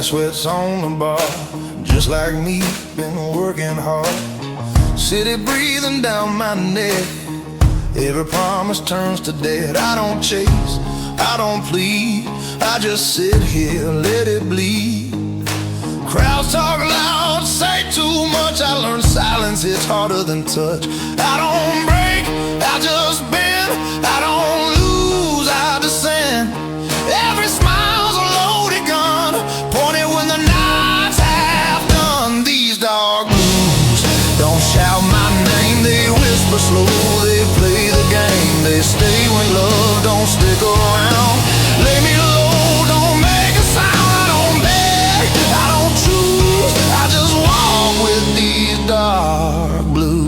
sweats on the bar. Just like me, been working hard. City breathing down my neck. Every promise turns to dead. I don't chase, I don't plead, I just sit here, let it bleed. Crowds talk loud, say too much. I learned silence hits harder than touch. I don't break, I just bend. I don't lose, I descend. Every smile's a loaded gun, pointed when the night's half done. These dark blues don't shout my name, they whisper slow. They play the game, they stay when love don't stick around. Lay me low, don't make a sound. I don't beg, I don't choose, I just walk with these dark blues.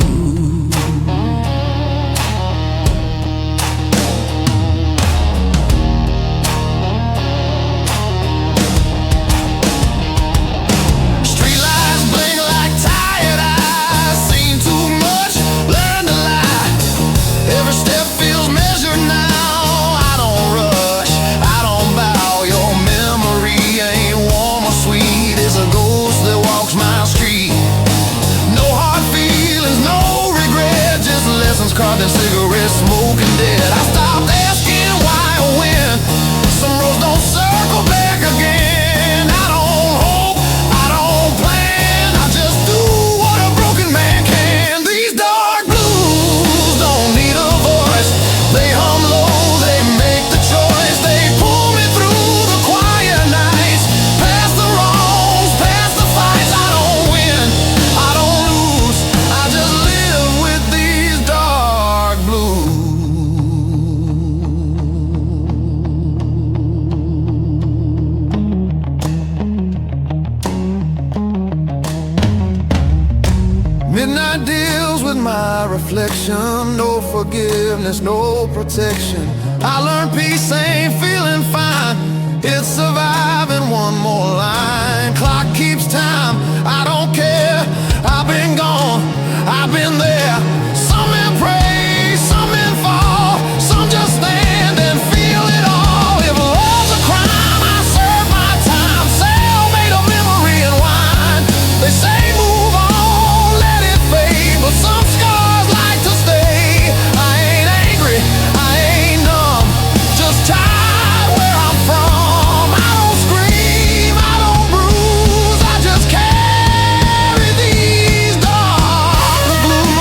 Carved in cigarette smoke and dead. I stopped asking why or when. Some roads don't circle back again. I don't hope, I don't plan, I just do what a broken man can. These dark blues don't need a voice. They hum low, they make the choice. They pull me through the quiet nights, past the wrongs, past the fights. I don't win, I don't lose, I just live with these dark blues. Midnight deals with my reflection. No forgiveness, no protection. I learned peace ain't feeling fine, it's surviving one more line. Clock keeps time, I don't care. I've been gone, I've been there. Some men pray, some men fall, some just stand and feel it all. If love's a crime, I serve my time. Cellmate of memory and wine. They say move on, let it fade, but some scars like to stay. I ain't angry, I ain't numb, just tired where I'm from. I don't scream, I don't bruise, I just carry these dark blues.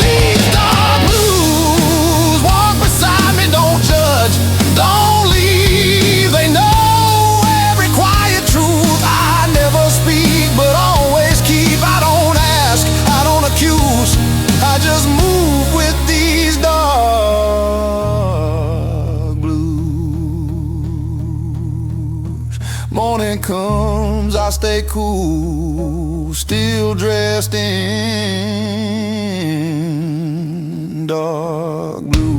These dark blues walk beside me, don't judge, don't leave. They know every quiet truth I never speak, but always keep. I don't ask, I don't accuse, I just move with these dark blues. Morning comes, I stay cool, still dressed in dark blues.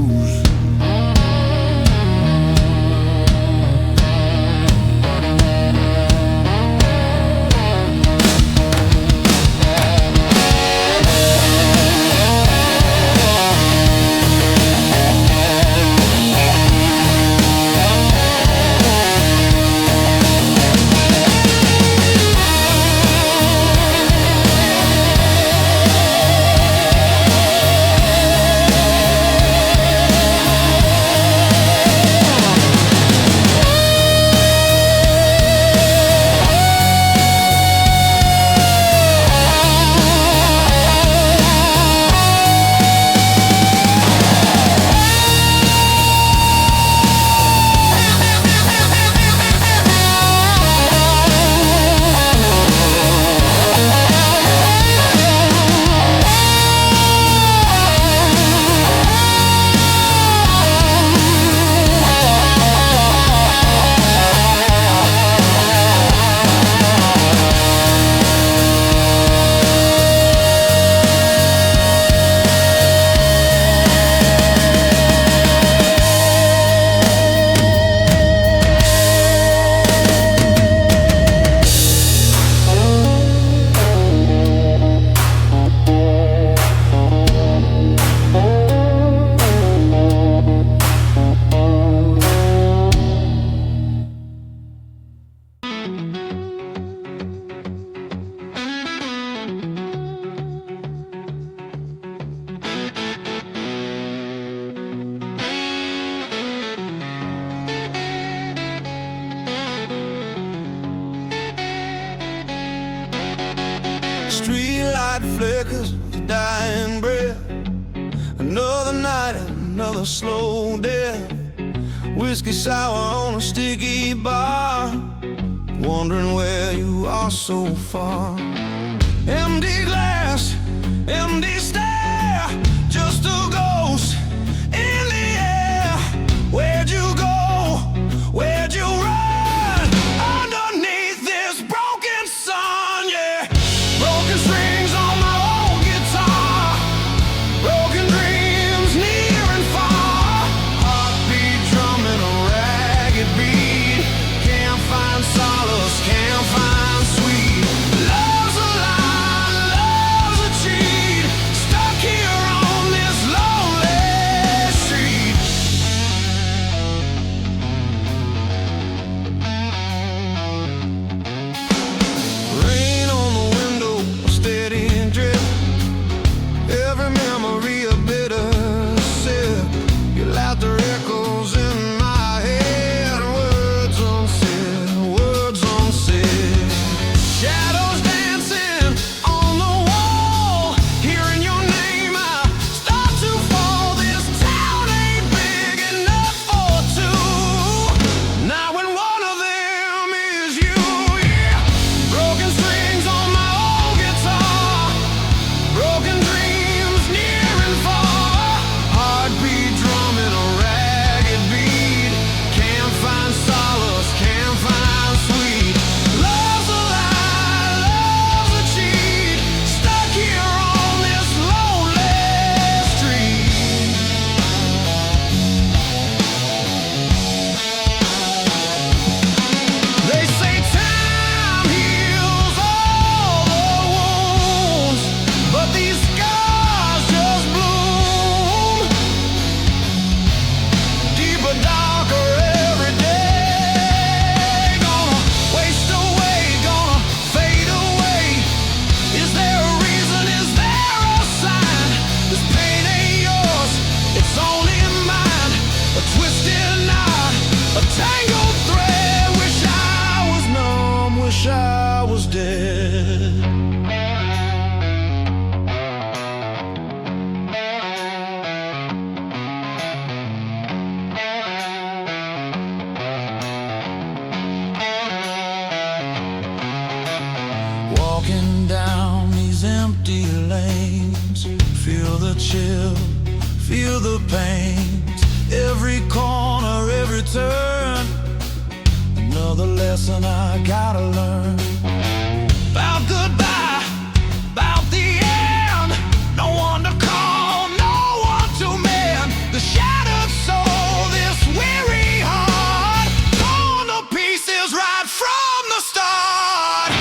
Streetlight flickers, dying breath. Another night, another slow death. Whiskey sour on a sticky bar, wondering where you are so far. Empty glass, empty stare, just a ghost in the air. Where'd you go? Where'd you run? Underneath this broken sun, yeah. Broken strings on my old guitar, broken dreams near and far. Heartbeat drumming a ragged beat. Can't find solace, can't find sweet. Love's a lie, love's a cheat. Stuck here on this lonely street. Rain on the window, a steady drip. Every memory a bitter sip. Your laughter echoes in my head. Words unsaid, words unsaid. Shadows dancing on the wall. Hearing your name, I start to fall. This town ain't big enough for two. Now when one of them is you, yeah. Broken strings on my old guitar, broken dreams near and far. Heartbeat drumming a ragged beat. Can't find solace, can't find sweet. Love's a lie, love's a cheat. Stuck here on this lonely street. They say time heals all the wounds, but these scars just bloom deeper, darker every day. Gonna waste away, gonna fade away. Is there a reason? Is there a sign? This pain ain't yours, it's only mine. A twisted knot, a tangled thread. Wish I was numb, wish I was dead. Walking down these empty lanes, feel the chill, feel the pain. Every corner, every turn, another lesson I gotta learn. About goodbye, about the end. No one to call, no one to mend. The shattered soul, this weary heart, torn to pieces right from the start.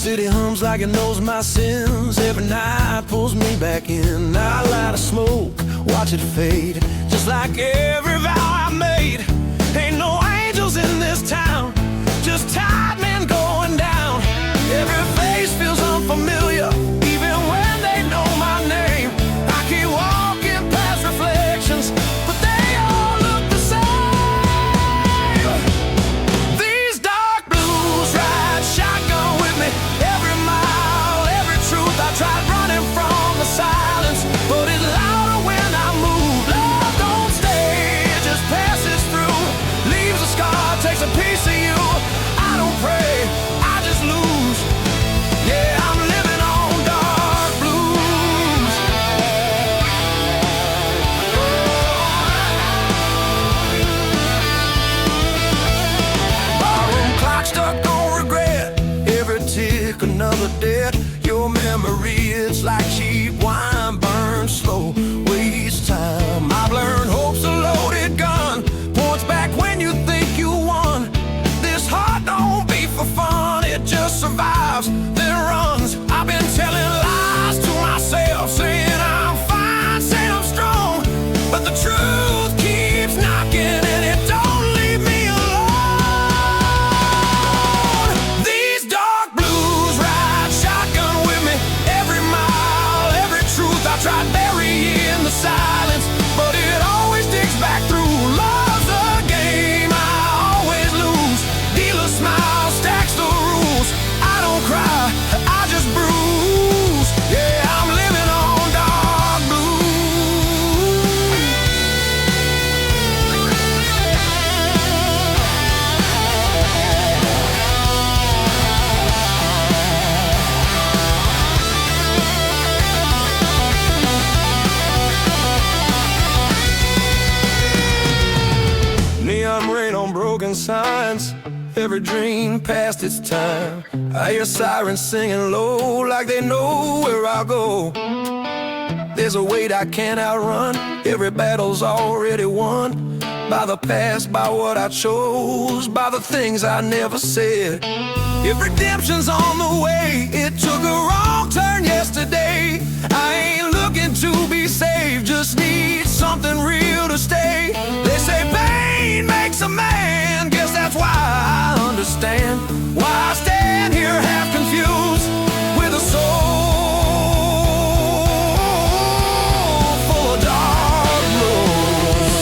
City hums like it knows my sins. Every night pulls me back in. I light a smoke, watch it fade, just like every vow I made. Ain't no angels in this town, just tired men going down. Every face another debt. Your memory is like cheap wine, burns slow, waste time. I've learned hope's a loaded gun, points back when you think you won. This heart don't beat for fun, it just survives, then runs. I've been telling lies to myself, saying I'm fine, saying I'm strong, but the truth keeps knocking and it don't leave me alone. These dark blues ride shotgun with me every mile, every truth I try to bury in the silence, but it always digs back through. Love's a game, I always lose. Dealer smile stacks the rules. I don't cry, I just bruise. Yeah, I'm living on dark neon rain on broken signs, every dream past its time. I hear sirens singing low like they know where I'll go. There's a weight I can't outrun, every battle's already won. By the past, by what I chose, by the things I never said. If redemption's on the way, it took a wrong turn yesterday. I ain't looking to be saved, just need something real to stay. They say pain makes a man, guess that's why I understand why I stand here half confused with a soul full of dark blues.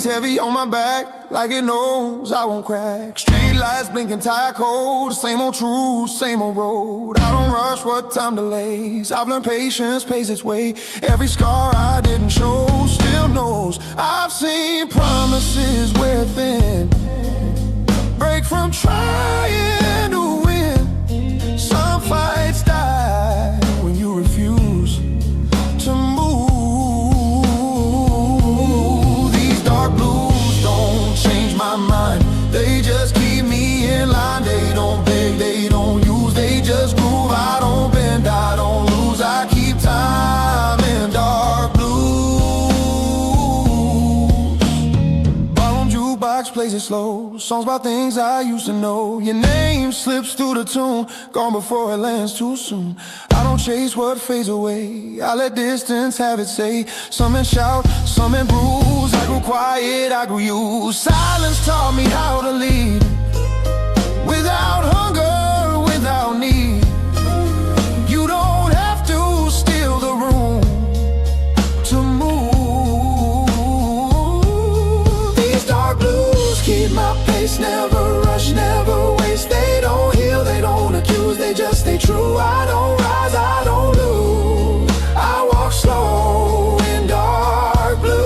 heavy on my back, like it knows I won't crack. Street lights blinking, tire cold, same old truth, same old road. I don't rush what time delays, I've learned patience pays its way. Every scar I didn't show still knows I've seen promises wear thin, break from trying to win. Some fights die when you refuse to move. These dark blues don't change my mind, they just keep me in line. They don't beg, they don't use, they just groove. I don't bend, I don't lose, I keep time in dark blues. Bottom jukebox plays it slow, songs about things I used to know. Your name slips through the tune, gone before it lands too soon. I don't chase what fades away, I let distance have its say. Some men shout, some men bruise, I grew quiet, I grew used. Silence taught me how to lead, without hunger, without need. You don't have to steal the room to move. These dark blues keep my pace, never rush, never waste. They don't heal, they don't accuse, they just stay true. I don't rise, I don't lose, I walk slow in dark blues.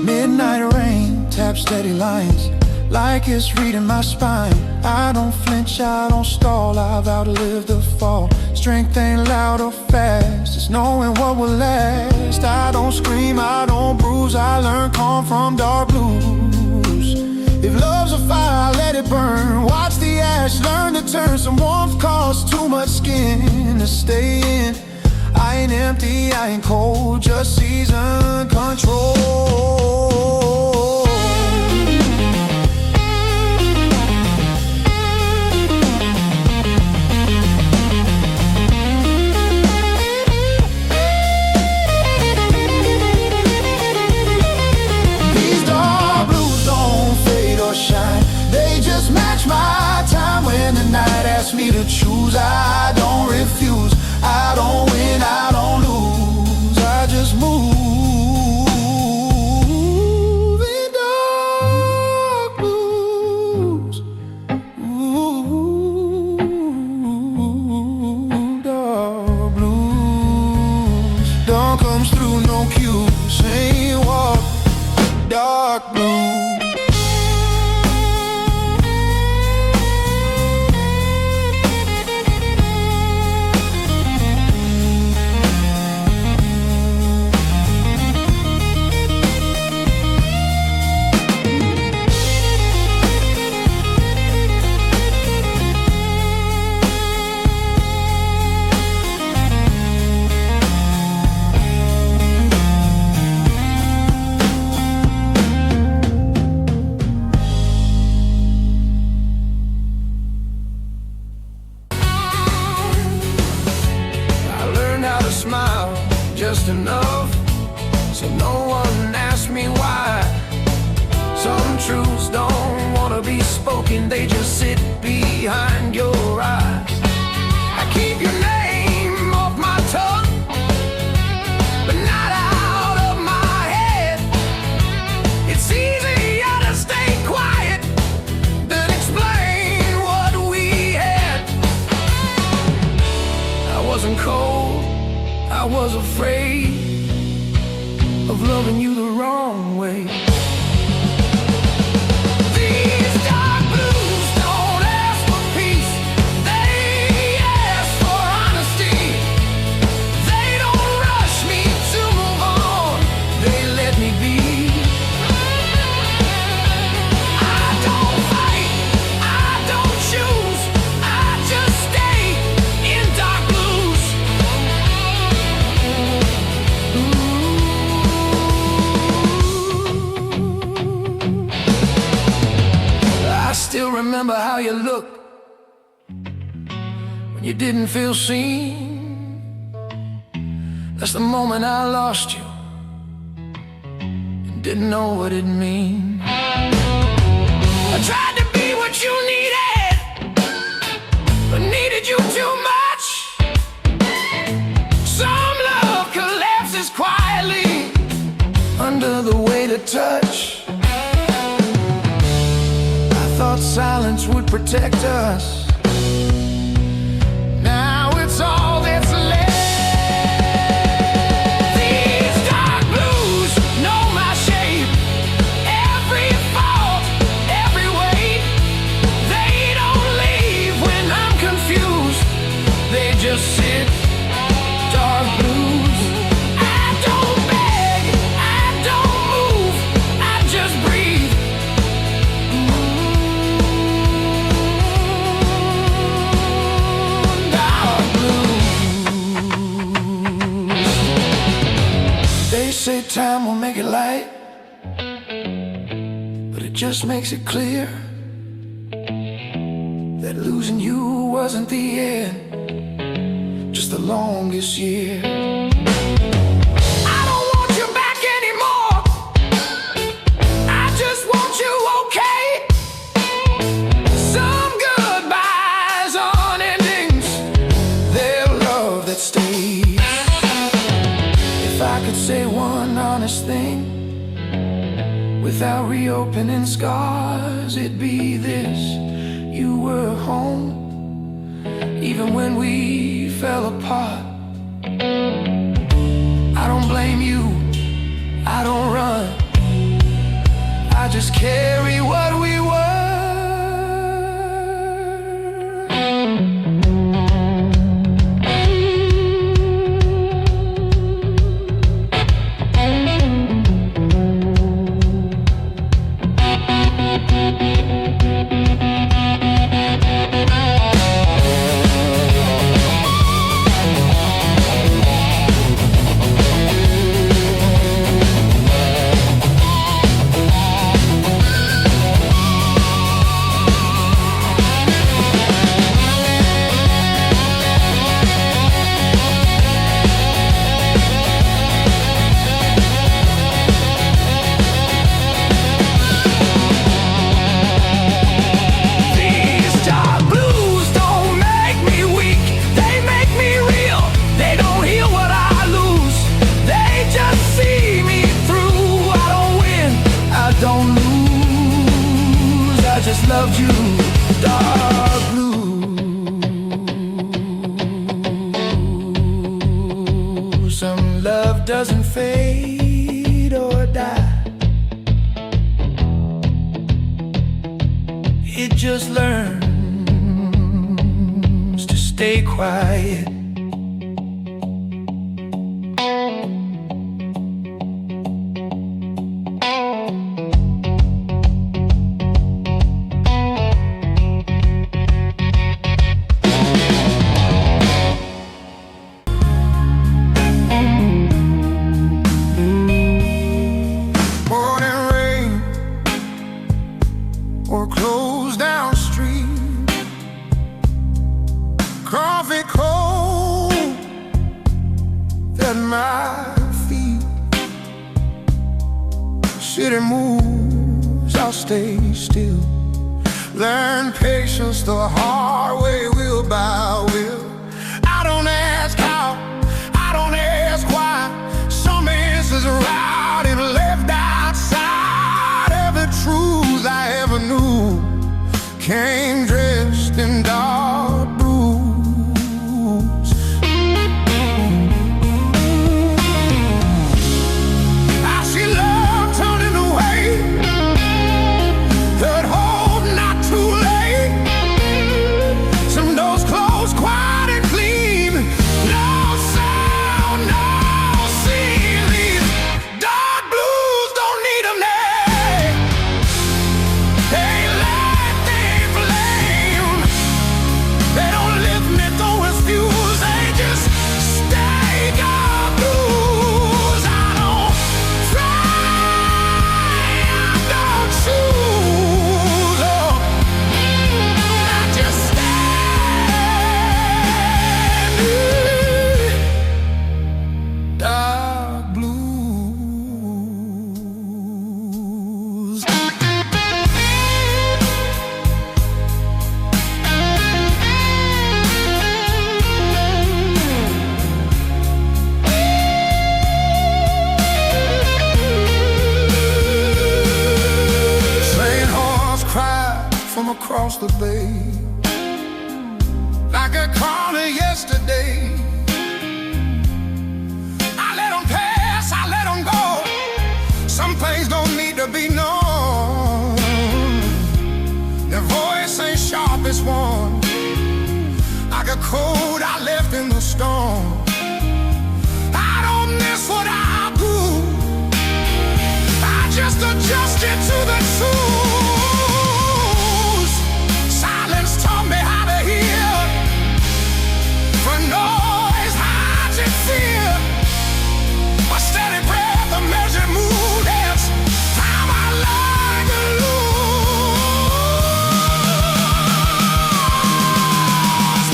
Midnight rain, tap steady lines, like it's reading my spine. I don't flinch, I don't stall, I've outlived the fall. Strength ain't loud or fast, it's knowing what will last. I don't scream, I don't bruise, I learn calm from dark blues. If love's a fire, let it burn, watch the ash, learn to turn. Some warmth costs too much skin to stay in. I ain't empty, I ain't cold, just season control. My time when the night asks me to choose, I don't refuse, I don't win, I don't lose, I just move in dark blues. Ooh, dark blues. Dawn comes through, no cue, same walk, dark blues. Smile just enough so no one asks me why. Some truths don't wanna be spoken, they just sit behind your eyes. I keep your name off my tongue, but not out of my head. It's easier to stay quiet than explain what we had. I wasn't cold, I was afraid of loving you the wrong way. These dark blues don't ask for peace, they ask for honesty. They don't rush me to move on, they let me be. I don't fight, I don't choose, I just stay in dark blues. I still remember how you looked when you didn't feel seen. That's the moment I lost you. didn't know what it meant. I tried to be what you needed, but needed you too much. Some love collapses quietly under the weight of touch. I thought silence would protect us. Now it's all that's left. These dark blues know my shape, every fault, every weight. They don't leave when I'm confused, they just sit. Dark blues, I don't beg, I don't move, I just breathe. Dark blues. They say time will make it light, but it just makes it clear that losing you wasn't the end, just the longest year. I don't want you back anymore, I just want you okay. Some goodbyes on endings, they're love that stays. If I could say one honest thing without reopening scars, it'd be this: you were home even when we fell apart. I don't blame you, I don't run, I just carry what we were. Loved you, dark blue. Some love doesn't fade or die, it just learns to stay quiet. Closed down street, coffee cold at my feet. City moves, I'll stay still. Learn patience the hard way, will by will. I don't ask how, I don't ask why. Some answers are out and left outside. Every truth I ever knew came dressed in dark blues. I see love turning away, that hope not too late. Some doors close quiet. across the bay, like a corner yesterday. I let them pass, I let them go. Some things don't need to be known. Their voice ain't sharp as one, like a code I left in the storm. I don't miss what I do, I just adjust it to the truth. Silence taught me how to hear, for noise hides in fear. A steady breath, a measured mood, that's time I learned to lose.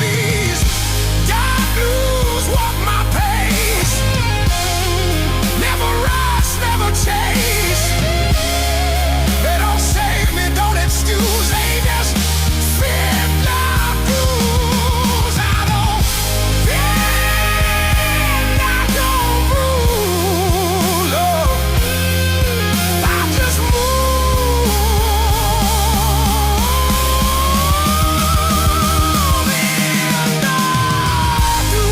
These dark blues walk my pace, never rush, never chase. They don't save me, don't excuse, they just fit like blues. I don't bend, I don't rule, oh, I just move and I do.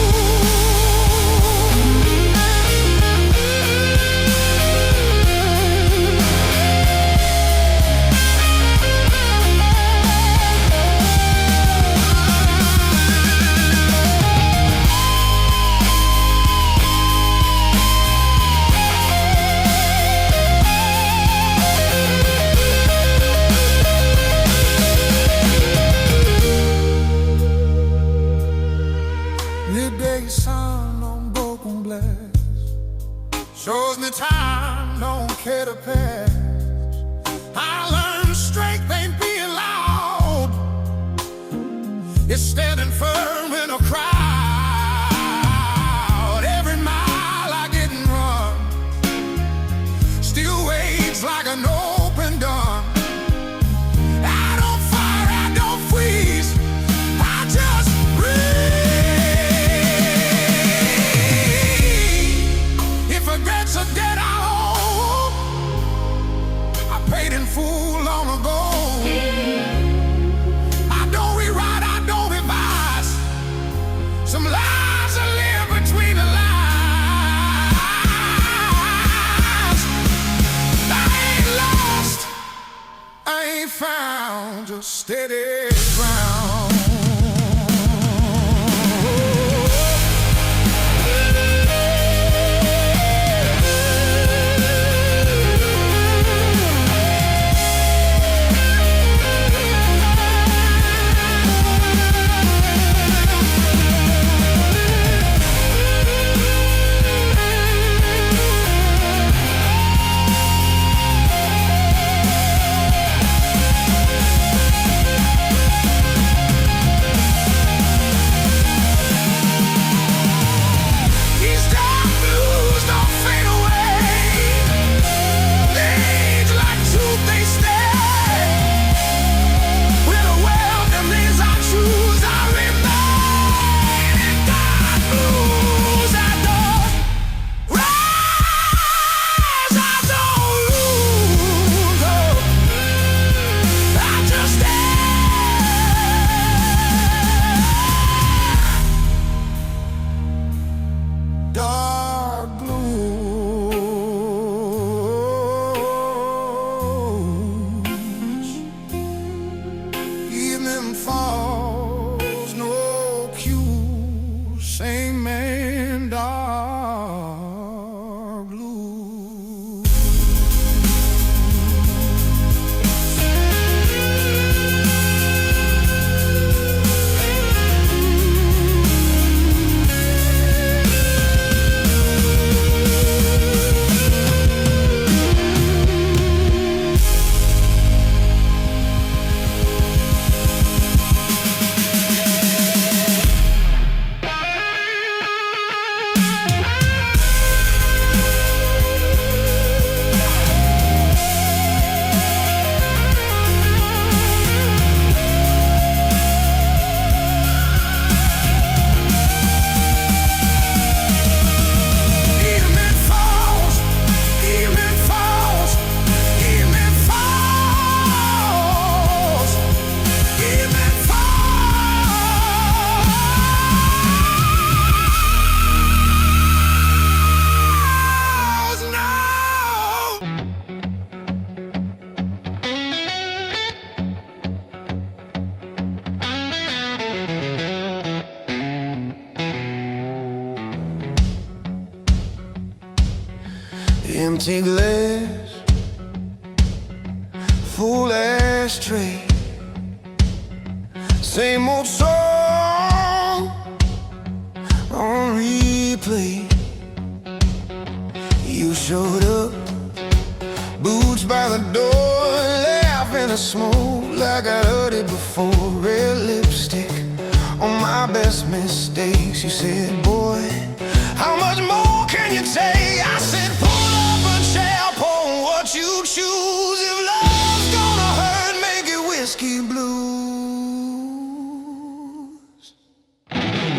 Midday sun on broken glass shows me time don't care to pass. I learned strength ain't being loud, it's standing firm in a crowd. Every mile I didn't run still waits like an open door. I don't fire, I don't freeze, I just breathe. If regrets are dead, I owe, I paid in full long ago. I don't rewrite, I don't revise. Some lies I live between the lines. I ain't lost, I ain't found, just steady ground. Empty glass, full ashtray, same old song on replay. You showed up, boots by the door, laughing at smoke like I heard it before. Red lipstick on my best mistakes. You said, boy, how much more can you take? I said, pull up a chair, pour what you choose. If love's gonna hurt, make it whiskey blues.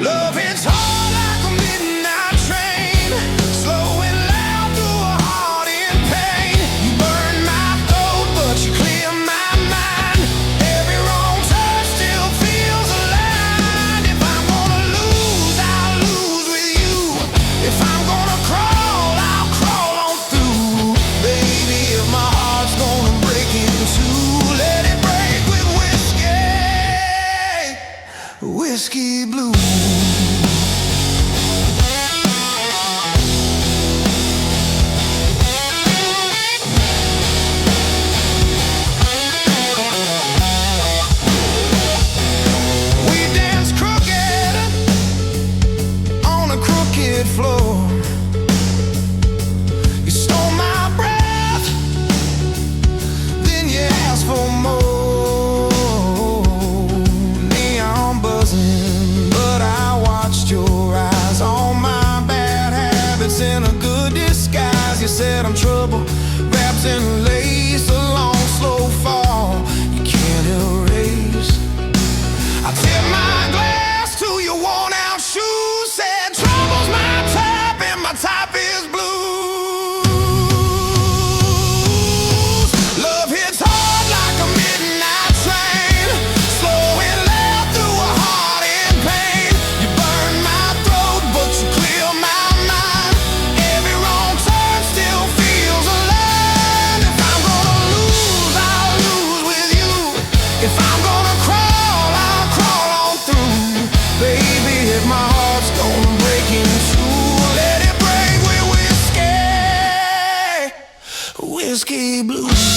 Love hits hard like a midnight train, slow and loud through a heart in pain. You burn my throat, but you clear my mind. Every wrong turn still feels aligned. If I'm gonna lose, I'll lose with you. If I'm gonna crawl, I'll crawl on through. Baby, if my heart's gonna break in two, let it break with whiskey, whiskey blues. Floor. You stole my breath, then you asked for more. Neon buzzing, but I watched your eyes. All my bad habits in a good disguise. You said I'm trouble, wrapped in lace, a long slow fall you can't erase. I tip my glass to your worn out shoes, said trouble's my type and my type is blues. Love hits hard like a midnight train, slow and loud through a heart in pain. You burn my throat, but you clear my mind. Every wrong turn still feels alive. If I'm gonna lose, I'll lose with you. If I'm gonna crawl, I'll crawl on through. Baby, if my heart's gonna break in two, let it break with whiskey, whiskey blues.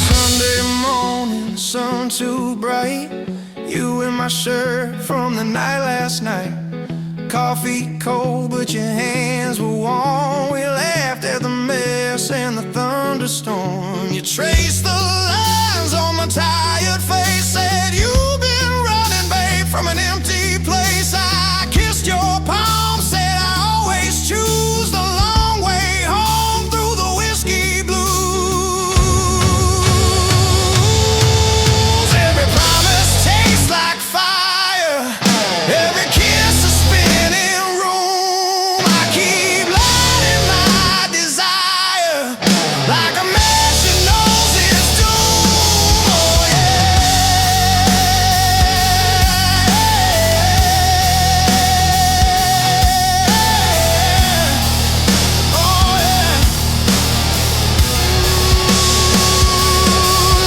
Sunday morning, sun too bright. You in my shirt from the night last night. Coffee cold, but your hands were warm. We laughed at the mess and the thunderstorm. You traced the lines on my tired face, said you've been running, babe, from an empty place. I kissed your palm, said I always choose the long way home through the whiskey blues. Every promise tastes like fire, every kiss a spinning room. I keep lighting my desire like a match that knows its doom. Oh yeah, oh yeah.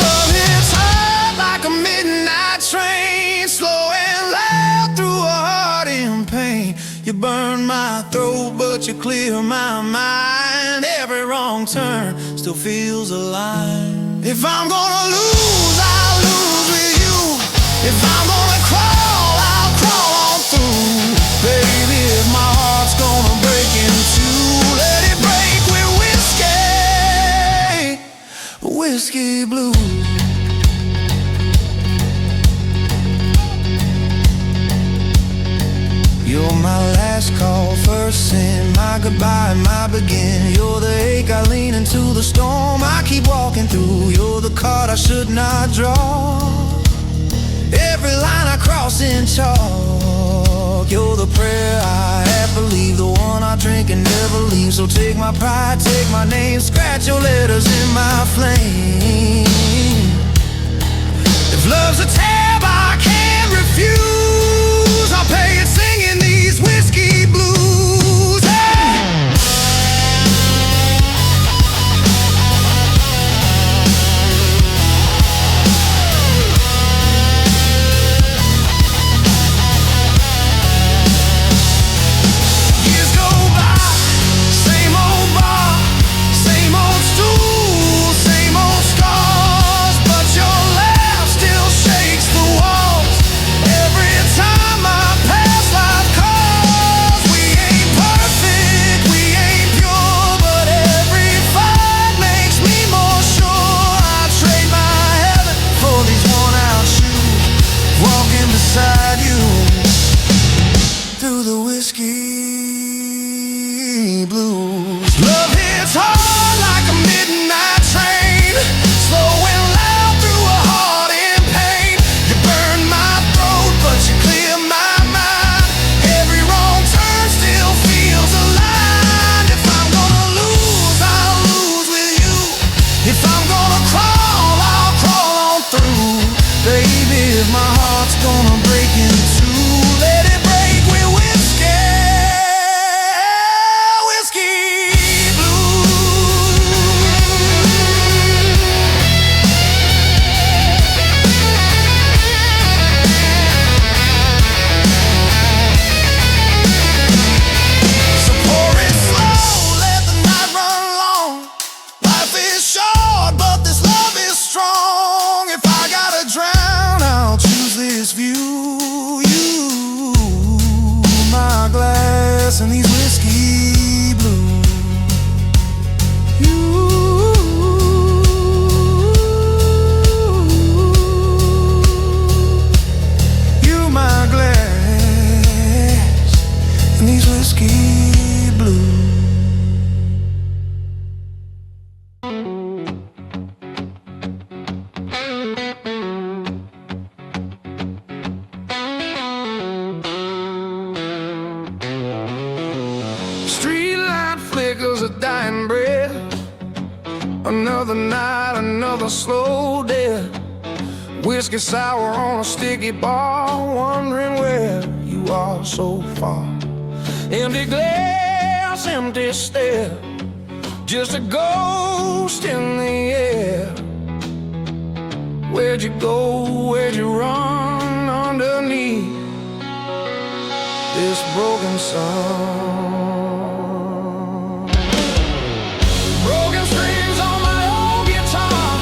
Love hits hard like a midnight train, slow and loud through a heart in pain. You burn my throat, but you clear my mind. Every wrong turn still feels alive. If I'm gonna lose, I'll lose with you. If I'm gonna crawl, I'll crawl on through. Baby, if my heart's gonna break in two, let it break with whiskey, whiskey blues. You're my last call, first sin, my goodbye, my begin. You're the ache I lean into the storm I keep walking through. You're the card I should not draw, every line I cross in chalk. You're the prayer I half believe, the one I drink and never leave. So take my pride, take my name, scratch your letters in my flame. If love's a tab I can't refuse, I'll pay it singing these whiskey blues. Hey! If my heart's gonna break in two, let it break with whiskey, whiskey blue. So pour it slow, let the night run long. Life is short, but this love is strong. If I gotta drown, I'll choose this view. You, my glass, and these whiskey blues. You, my glass, and these whiskey blues. Streetlight flickers a dying breath. Another night, another slow death. Whiskey sour on a sticky bar, wondering where you are so far. Empty glass, empty stare, just a ghost in the air. Where'd you go, where'd you run underneath this broken sun? Broken strings on my old guitar,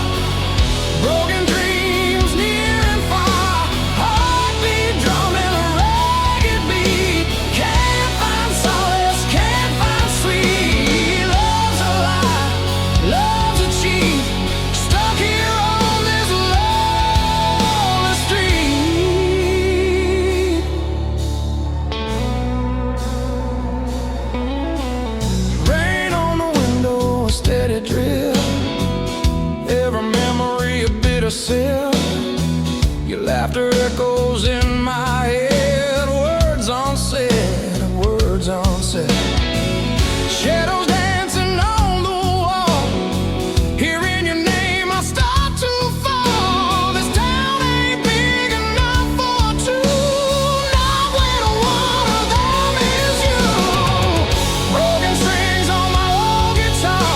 broken dreams near and far. Heartbeat drumming a ragged beat. Can't find solace, can't find sweet. Love's a lie, love's a cheat. Stuck here on this lonely street. Rain on the window, a steady drip. Every memory a bitter sip. Your laughter echoes in my head. Words unsaid, words unsaid. Shadows dancing on the wall. Hearing your name, I start to fall. This town ain't big enough for two. Not when one of them is you. Broken strings on my old guitar,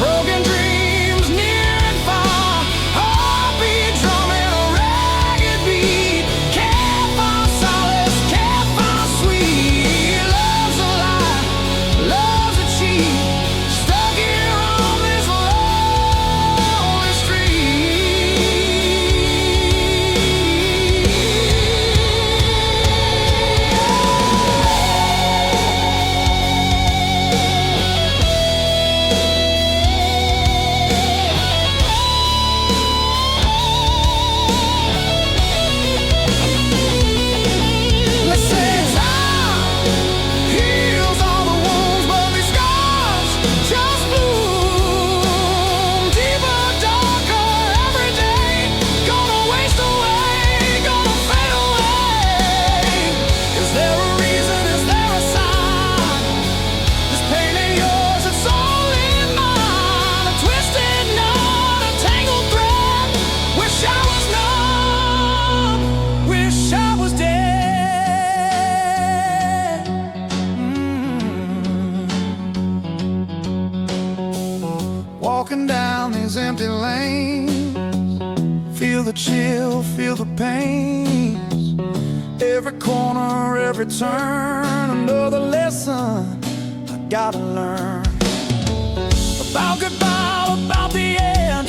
broken dreams near and far. Heartbeat drumming a ragged beat. Can't find solace, can't find sweet. Love's a lie, love's a cheat. Stuck here on this lonely They say time heals all the wounds, but these scars just bloom deeper, darker every day. Gonna waste away, gonna fade away. Is there a reason? Is there a sign? This pain ain't yours, it's only mine. A twisted knot, a tangled thread. Wish I was numb, wish I was dead. Walking down these empty lanes, feel the chill, feel the pains. Every corner, every turn, another lesson I gotta learn. About goodbye, about the end.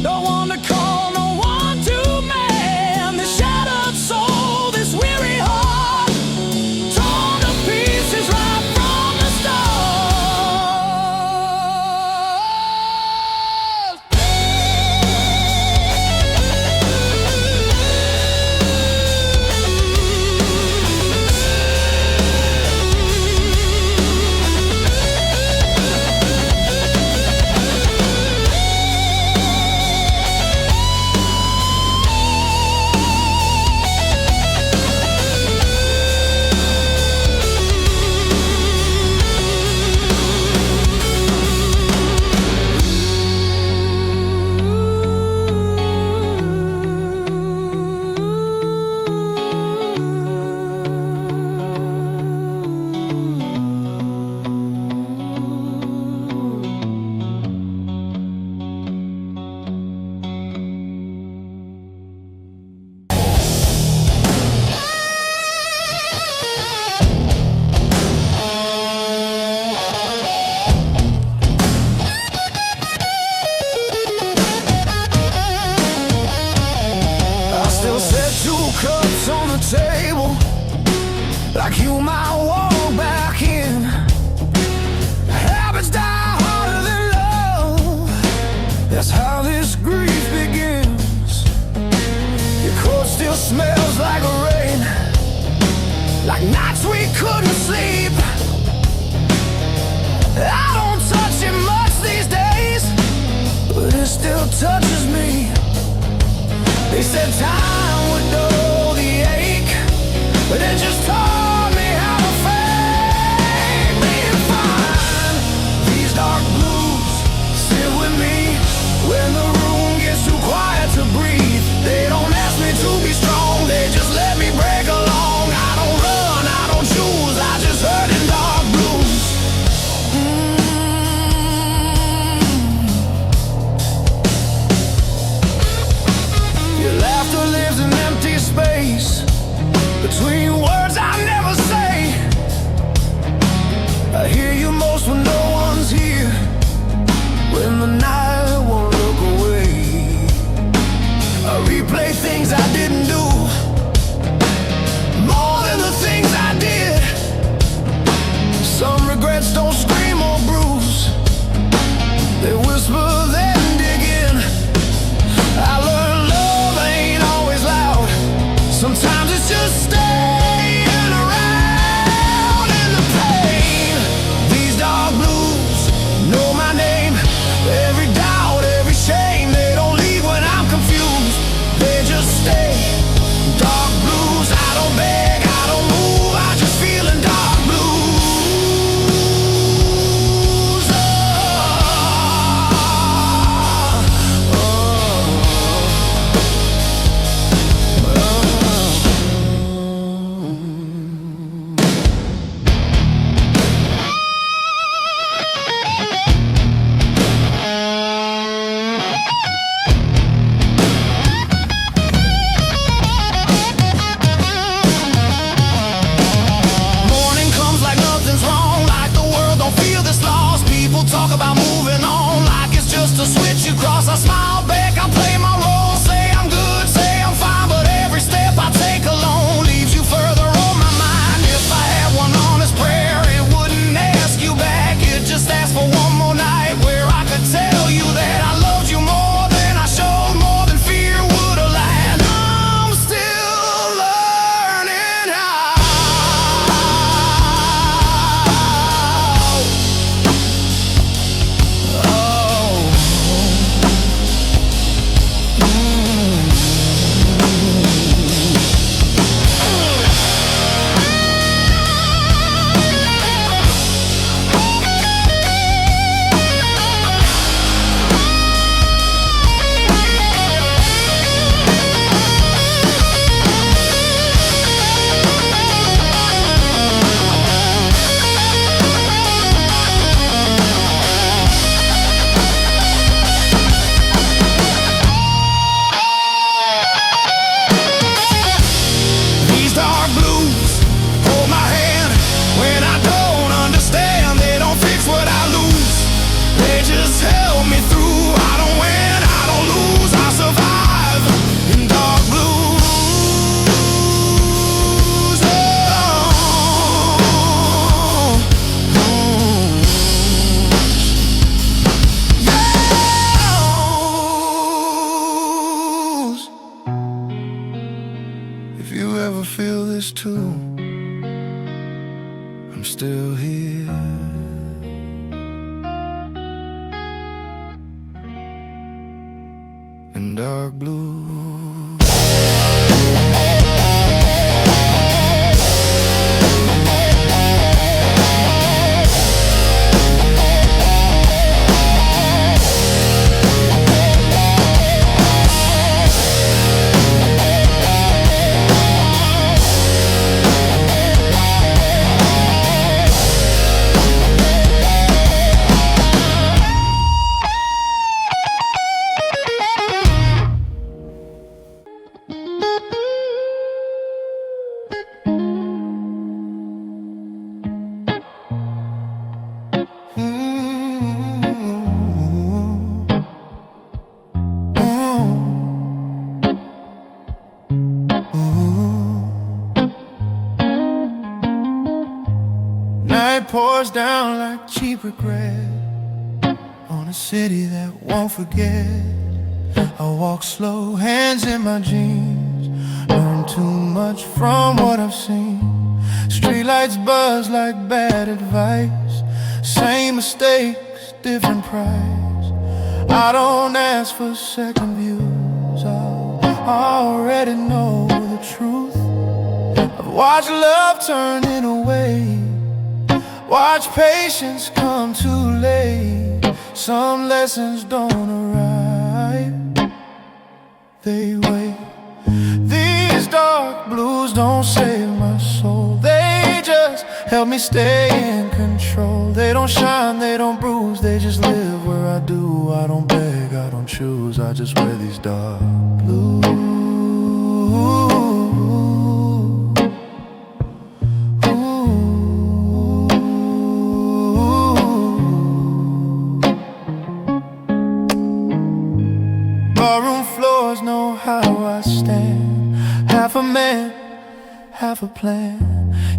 No one to call, no one to mend. This shattered soul, this weary heart, torn to pieces right from the start. do my walk back in. Habits die harder than love. That's how this grief begins. Your coat still smells like rain, like nights we couldn't sleep. I don't touch it much these days, but it still touches me. They said time would dull the ache, but it just taught me how to fake being fine. These dark blues sit with me when the room gets too quiet to breathe. They don't ask me to be strong, they just let me break along. I don't run, I don't choose, I just hurt in dark blues. Your laughter lives in empty space between words I never say. I hear you most when no one's here, when the night won't look away. I replay things I didn't do, more than the things I did. Some regrets don't scream or bruise, they whisper then dig in. I learned love ain't always loud, sometimes it's just staying around in the pain. These dark blues know my name, every doubt, every shame. They don't leave when I'm confused, they just stay. Dark blues, I don't beg, I don't move, I just feel in dark blues. Morning comes like nothing's wrong, like the world don't feel this lost. People talk about moving on like it's just a switch you cross. I smile back, I play my role, say I'm good, say I'm fine, but every step I take alone leaves you further on my mind. If I had one honest prayer, it wouldn't ask you back, it just asked for one more night where I could tell you that I loved you more than I showed, more than fear would have lied. I'm still learning how. These dark blues hold my hand when I don't understand. They don't fix what I lose, they just help me through. I don't win, I don't lose, I survive in dark blues. If you ever feel this too, I'm still here. In dark blue. down like cheap regret on a city that won't forget. I walk slow, hands in my jeans, learn too much from what I've seen. Streetlights buzz like bad advice, same mistakes, different price. I don't ask for second views, I already know the truth. I've watched love turn in a way, watch patience come too late. Some lessons don't arrive, they wait. These dark blues don't save my soul, they just help me stay in control. They don't shine, they don't bruise, they just live where I do. I don't beg, I don't choose, I just wear these dark blues. Barroom floors know how I stand, half a man, half a plan.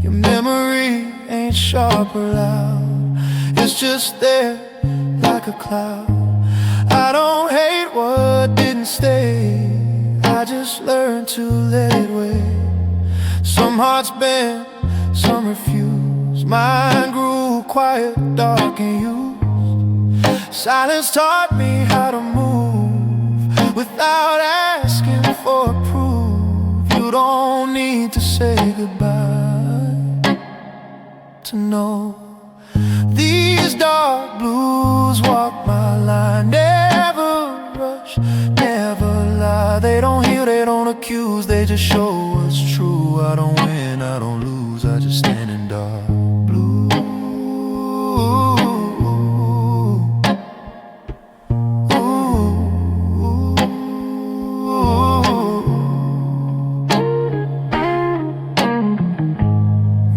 Your memory ain't sharp or loud, it's just there like a cloud. I don't hate what didn't stay, I just learned to let it wait. Some hearts bend, some refuse, mine grew quiet, dark and used. Silence taught me how to move without asking for proof. You don't need to say goodbye to know. These dark blues walk my line, never rush, never lie. They don't heal, they don't accuse, they just show what's true. I don't win, I don't lose, I just stand in dark blue.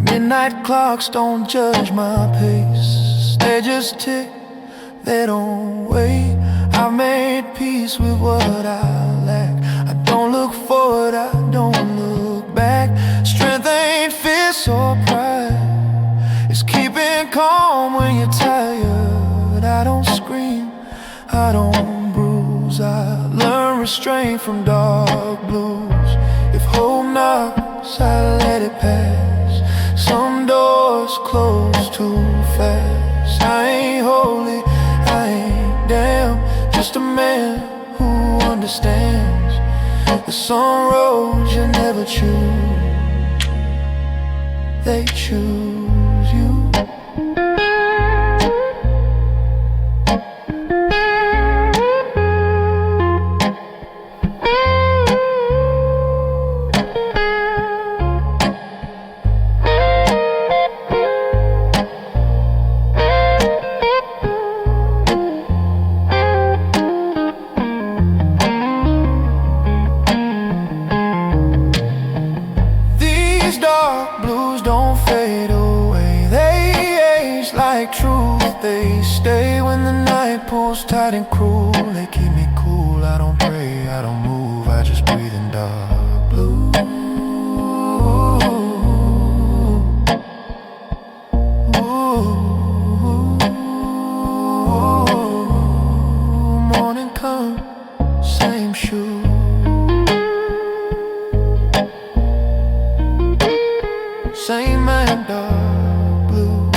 Midnight clocks don't judge my pace, they just tick, they don't wait. I've made peace with what I lack, I don't look forward, I don't look back. Strength ain't fist or pride, it's keeping calm when you're tired. I don't scream, I don't bruise, I learn restraint from dark blues. If hope knocks, I let it pass. Some doors close too fast. I ain't holy, I ain't damn, just a man who understands. There's some roads you never choose, they choose you. They stay when the night pulls tight and cruel. They keep me cool, I don't pray, I don't move, I just breathe in dark blue. Morning come, same shoe, same man, dark blue.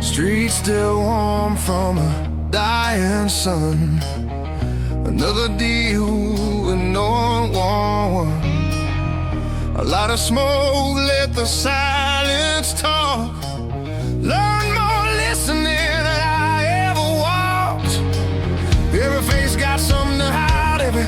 Streets still warm from a dying sun. Another deal with no one. A lot of smoke, let the silence talk. Learn more listening than I ever walked. Every face got something to hide, every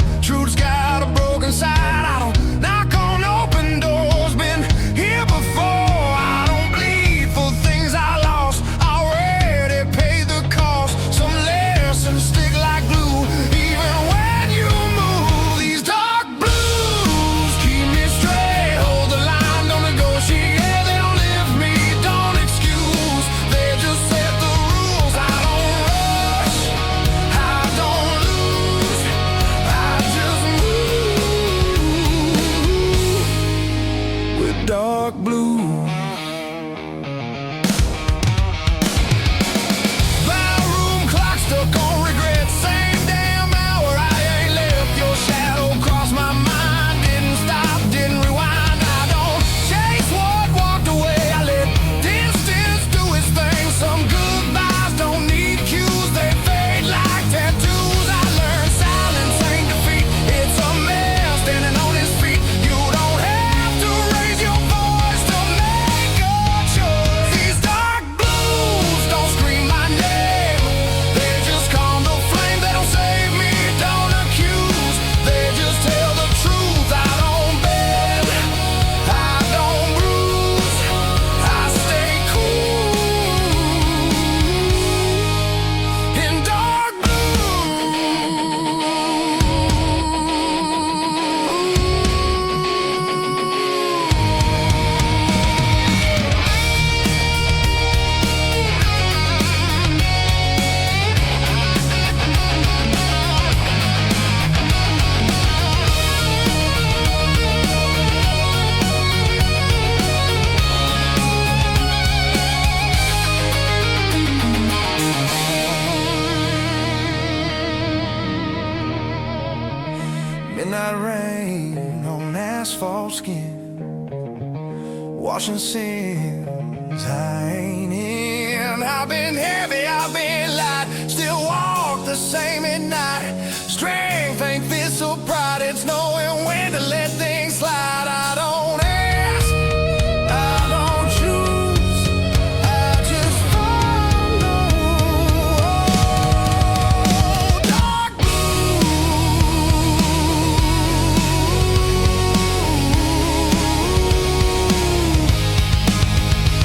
dark blue. Ballroom clock stuck on regret. Same damn hour, I ain't left. Your shadow crossed my mind. Didn't stop, didn't rewind. I don't chase what walked away. I let distance do its thing. Some goodbyes don't need cues. They fade like tattoos. I learned silence ain't defeat. It's a man standing on his feet. You don't have to raise your voice to make a choice. These dark blues don't scream my name. They just calm the flame. They don't save me, don't accuse. They just tell the truth. I don't bend, I don't bruise. I stay cool in dark blue. Midnight rain on asphalt skin, washing sins I ain't in. I've been heavy, I've been light, still walk the same at night. Strength ain't this or pride, it's knowing when to let things slide. I don't ask, I don't choose, I just follow. Dark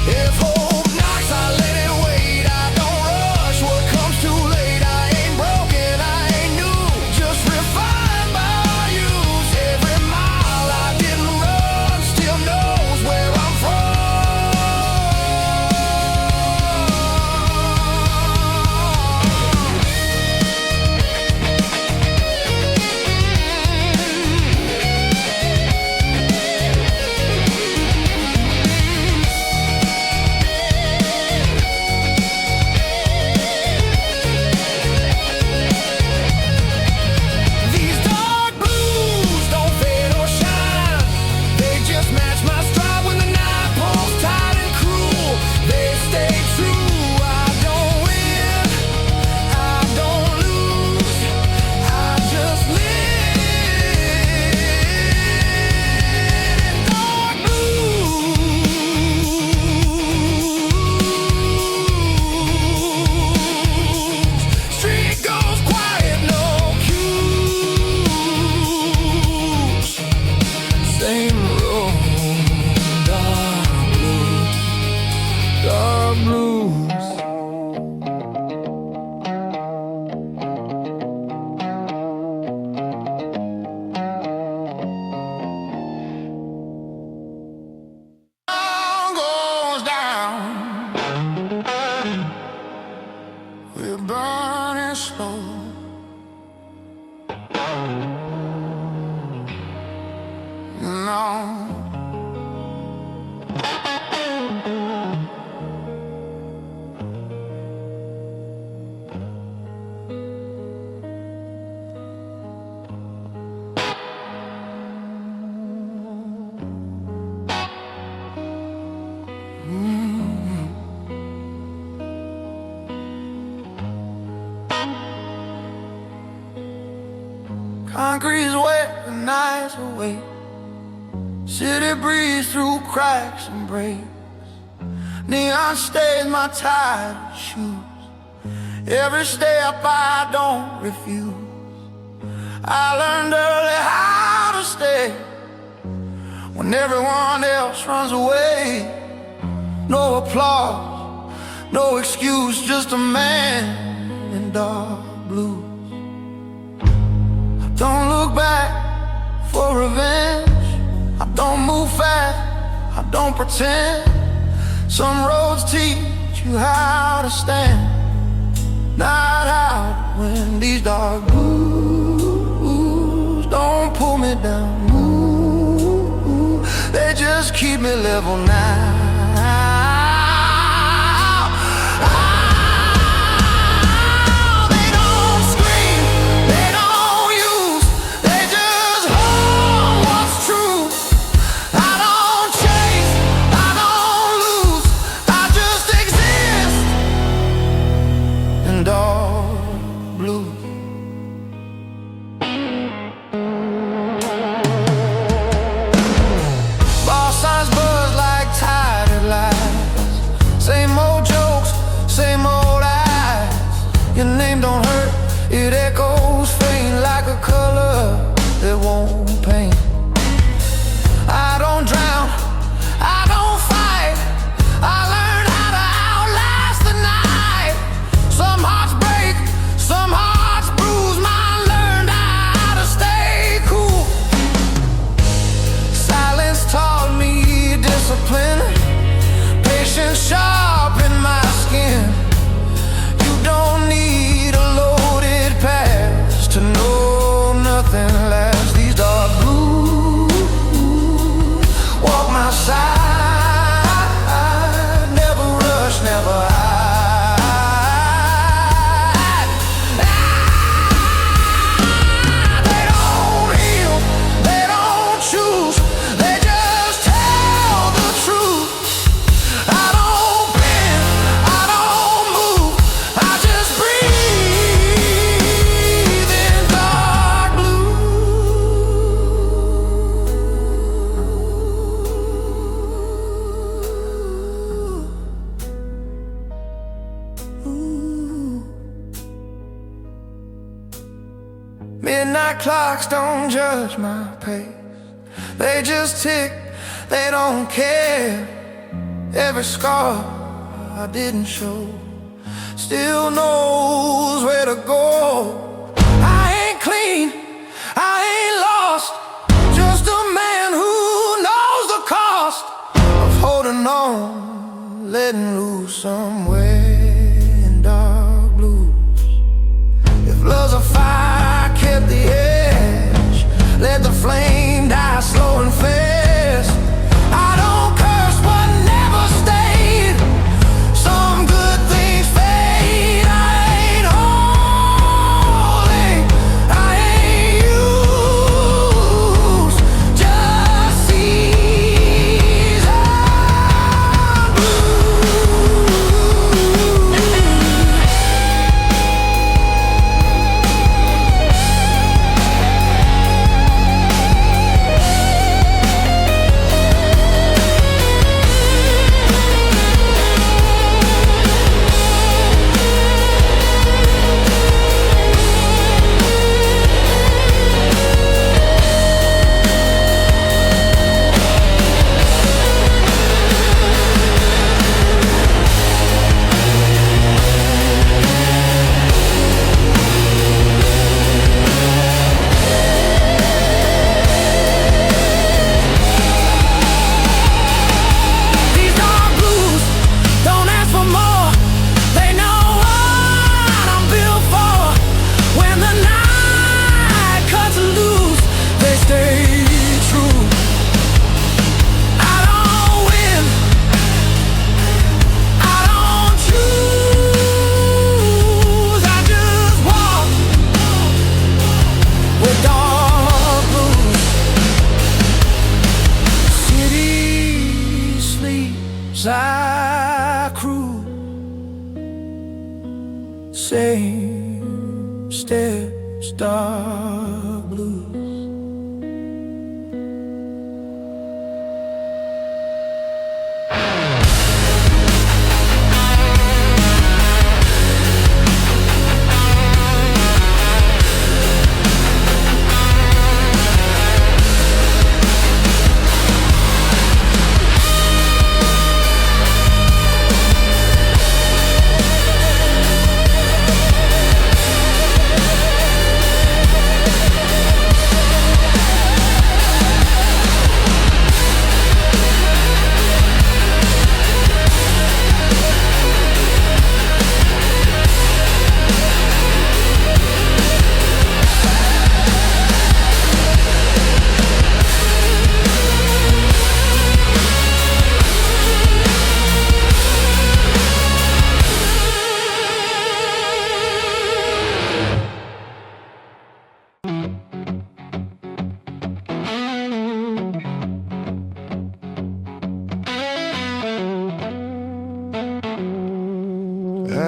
If hope knocks, I let it wait. I don't rush what comes too late. I ain't broken, I ain't new, just refined by use. Every mile I didn't run still knows where I'm from. These dark blues don't fade or shine. They just match my stride when the night pulls tight and cruel. They stay true. I don't win, I don't lose. I just live in dark blues. Street goes quiet, no cues. Same road, dark blues, dark blues. Sun goes down, we're burning slow. No. Concrete's wet, the night's awake. City breeze through cracks and breaks. Neon stains my tired shoes. Every step I don't refuse. I learned early how to stay when everyone else runs away. No applause, no excuse, just a man in dark blues. I don't look back for revenge. I don't move fast, I don't pretend. Some roads teach you how to stand. Not out when these dark blues don't pull me down. Ooh, they just just keep me level now. They don't scream, they don't use, they just hold what's true. I don't chase, I don't lose, I just exist in dark blue. Bar signs buzz like tidal lights. Same old jokes, same old eyes. Your name don't hurt, it echoes faint like a color that won't paint. I don't drown, I don't fight. I learned how to outlast the night. Some hearts break, some hearts bruise. Mine learned how to stay cool. Silence taught me discipline. Patience sharpened my skin. You don't need a loaded past to know nothing lasts. These dark blues walk my side. Never rush, never hide. They don't heal, they don't choose, they just tell the truth. I don't bend, I don't move, I just breathe in dark blue. Midnight clocks don't judge my pace. They just tick, they don't care. Every scar I didn't show still knows where to go. I ain't clean, I ain't lost, just a man who knows the cost of holding on, letting loose somewhere in dark blues. If love's a fire, I kept the edge, let the flame die slow and fast. I don't curse what never stayed. Some good things fade. I ain't holy, I ain't used, just season blue. These dark blues don't ask for more. They know what I'm built for. When the night cuts loose, they stay true. I don't win, I don't choose, I just walk with dark blues. City sleeps, I cruise. Same steps, dark blues.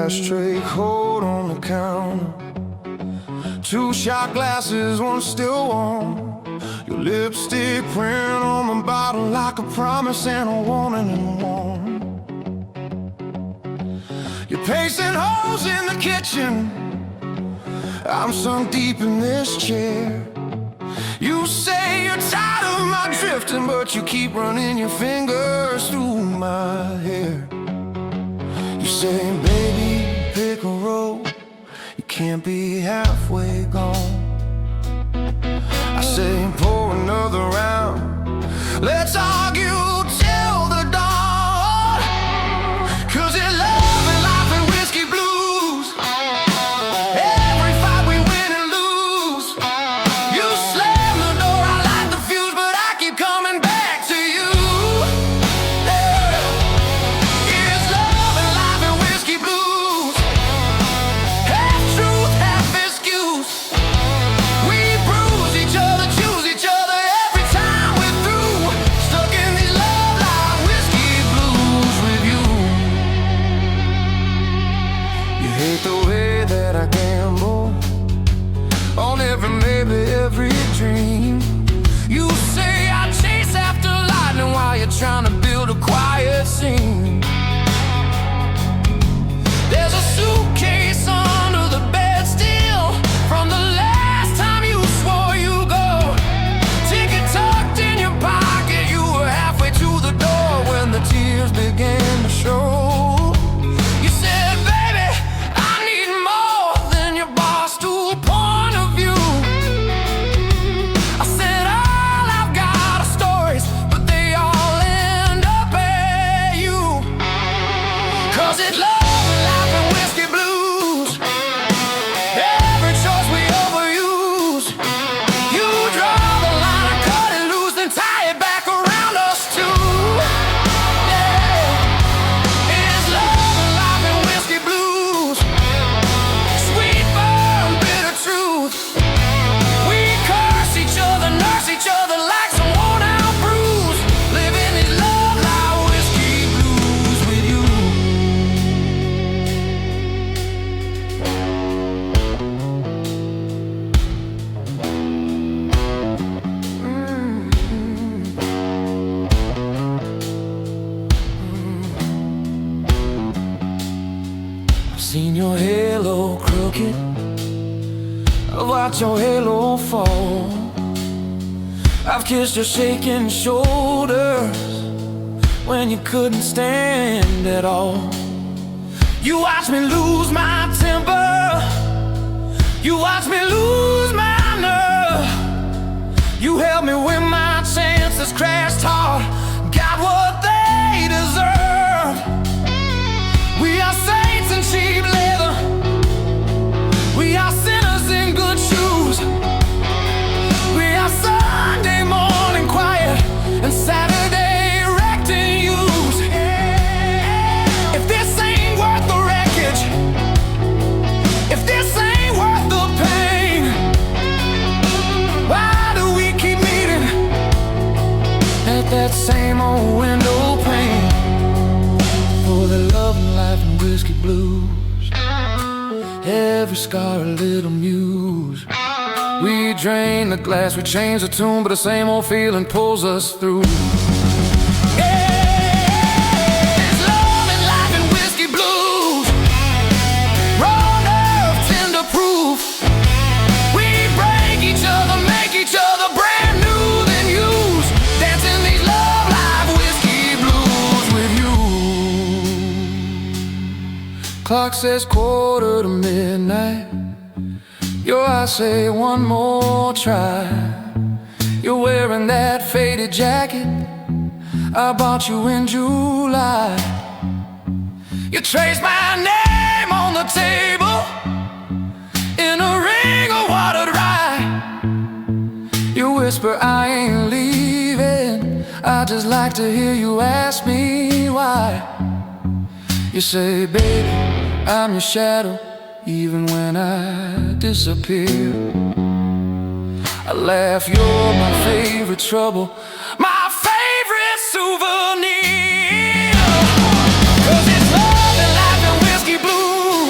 ashtray cold on the counter. 2 shot glasses, one still warm. Your lipstick print on the bottle like a promise and a warning in one. You're pacing holes in the kitchen. I'm sunk deep in this chair. You say you're tired of my drifting, but you keep running your fingers through my hair. You say, baby, pick a road, you can't be halfway gone. I say, pour another round, let's argue till the dawn. 'Cause in love and life and whiskey blues, every fight we win and lose. You slam the door, I light the fuse, but I keep coming back to you. It's love and life and whiskey blues, half truth, half excuse. We bruise each other, choose each other every time we're through. Stuck in these love life whiskey blues with you. You hate the way that I gamble on every, maybe every dream. You say I chase after lightning while you're trying to build a quiet scene. There's a suitcase under the bed still from the last time you swore you'd go. Ticket tucked in your pocket, you were halfway to the door when the tears began to show. You said, baby, I need more than your bar stool point of view. I said, all I've got are stories, but they all end up at you. 'Cause it's love and life and whiskey blues, every choice we overuse. You draw the line, cut it loose, then tie it back around us too. Yeah, it's love and life and whiskey blues, sweet burn, bitter truth. We curse each other, nurse each other like some worn out bruise. Living these love life whiskey blues with you. I've seen your halo crooked, I've watched your halo fall. I've kissed your shaking shoulders when you couldn't stand at all. You watched me lose my temper, you watched me lose my nerve. You held me when my chances crashed hard, got what they deserve. We are saints in cheap leather, we are sinners in good shoes. We are Sunday morning quiet and Saturday wrecked and used. If this ain't worth the wreckage, if this ain't worth the pain, why do we keep meeting at that same old window pane? For the love and life and whiskey blues, every scar a little muse. We drain the glass, we change the tune, but the same old feeling pulls us through. Yeah, it's love and life and whiskey blues, raw nerve, tender proof. We break each other, make each other brand new than used. Dancing these love life whiskey blues with you. Clock says 1:45. Your eyes say one more try. You're wearing that faded jacket I bought you in July. You traced my name on the table in a ring of watered rye. You whisper, I ain't leaving, I just like to hear you ask me why. You say, baby, I'm your shadow, even when I disappear. I laugh, you're my favorite trouble, my favorite souvenir. 'Cause it's love and life and whiskey blues,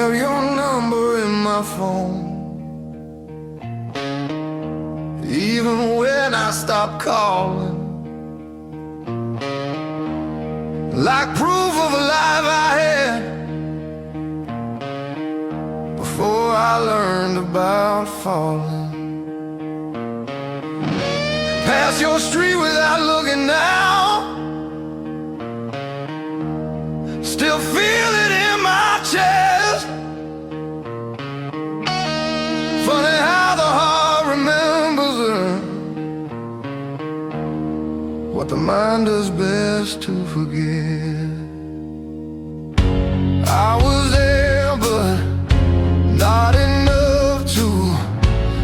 have your number in my phone. Even when I stop calling, like proof of a life I had before I learned about falling. Pass your street without looking now, still feel it in my chest. Funny how the heart remembers what the mind does best to forget. I was there, but not enough to,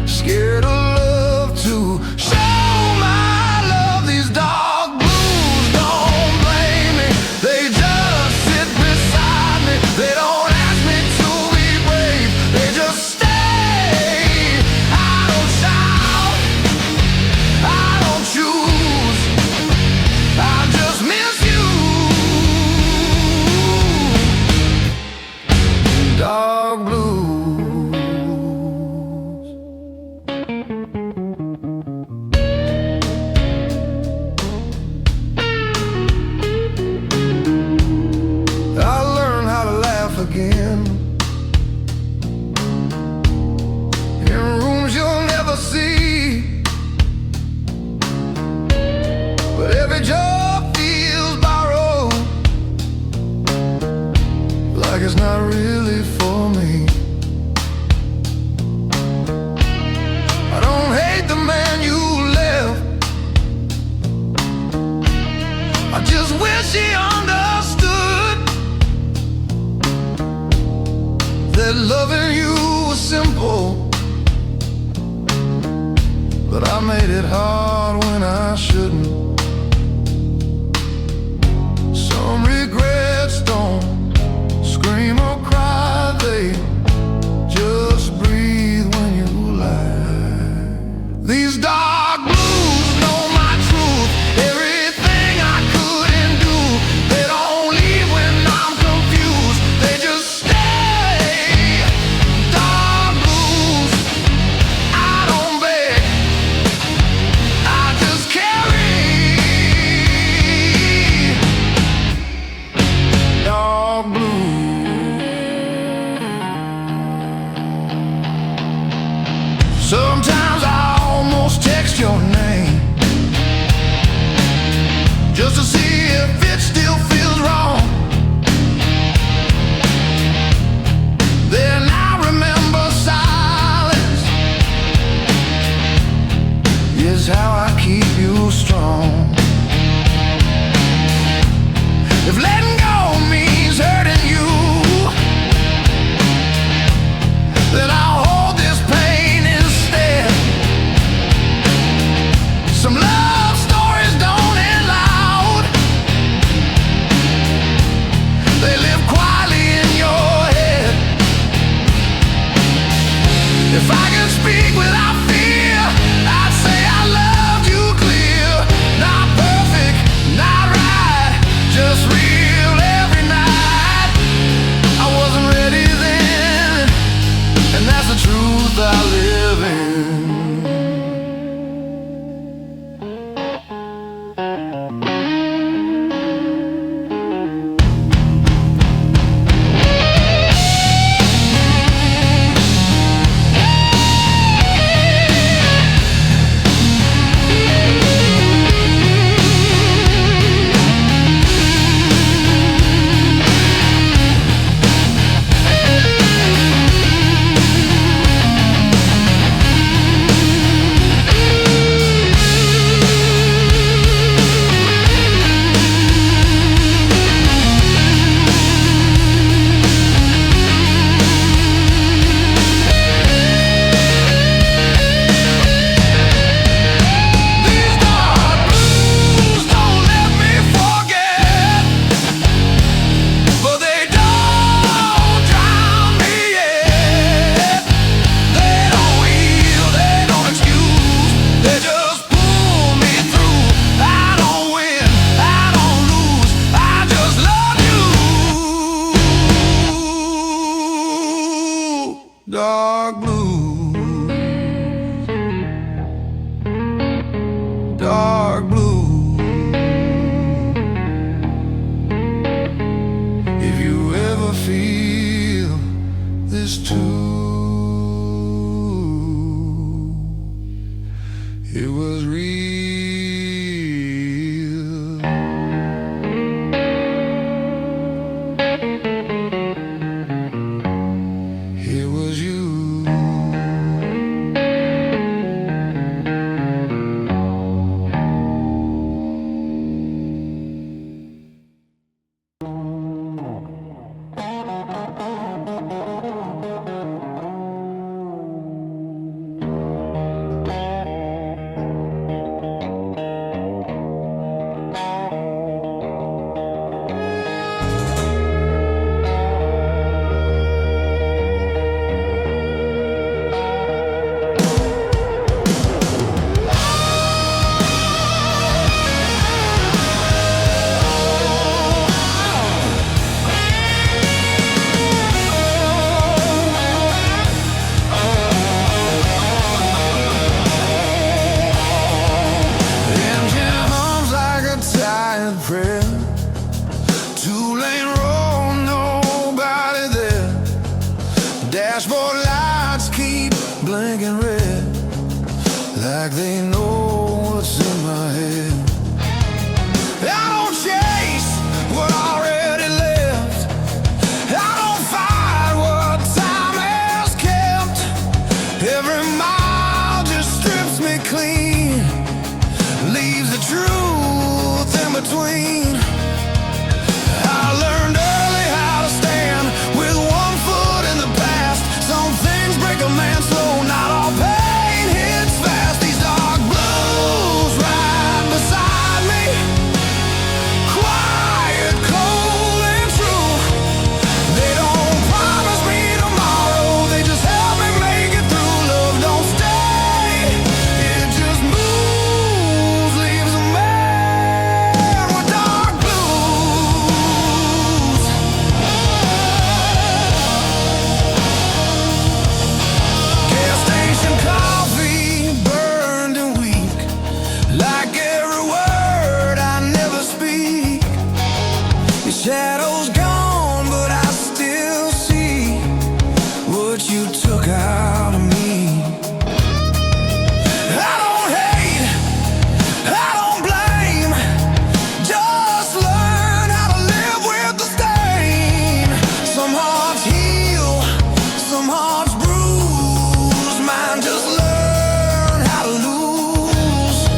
scared of love to show my love. These dark blues don't blame me, they just sit beside me. They don't ask me to be brave, they just stay. I don't shout, I don't choose, I just miss you. Dark blues. I learned how to laugh again in rooms you'll never see, but every joke feels borrowed, like it's not really for me. I don't hate the man you left, I just wish he understood that loving you was simple, but I made it hard when I shouldn't. Some regrets don't scream or cry, they just breathe when you lie. These dark blues know my truth, everything I couldn't do. They don't leave when I'm confused, they just stay. Dark blues, I don't beg, I just carry. Dark blues. Sometimes I almost text your name just to see if it still feels wrong. Then I remember silence is how I keep you strong. If letting go means hurting you, then I'll hold this pain instead. Some love stories don't end loud, they live quietly in your head. If I could speak without fear, I'd say I loved you clear. Not perfect, not right, just real every night. I wasn't ready then, and that's the truth I live in. blue, dark blue. If you ever feel this too, it was real. It was you. Dashboard lights keep blinking red, like they know what's in my head. I don't chase what already left. I don't fight what time has kept. Every mile just strips me clean, leaves the truth in between. I learned early how to stand with one foot in the past. Some things break a man slow, not all pain hits fast. These dark blues right beside me, quiet, cold and true. They don't promise me tomorrow, they just help me make it through. Love don't stay, it just moves, leaves a man with dark blues. Gas station coffee burned and weak, like every word I never speak. Your shadow's gone, but I still see what you took out of me. I don't hate, I don't blame, just learn how to live with the stain. Some hearts heal, some hearts bruise, mine just learn how to lose.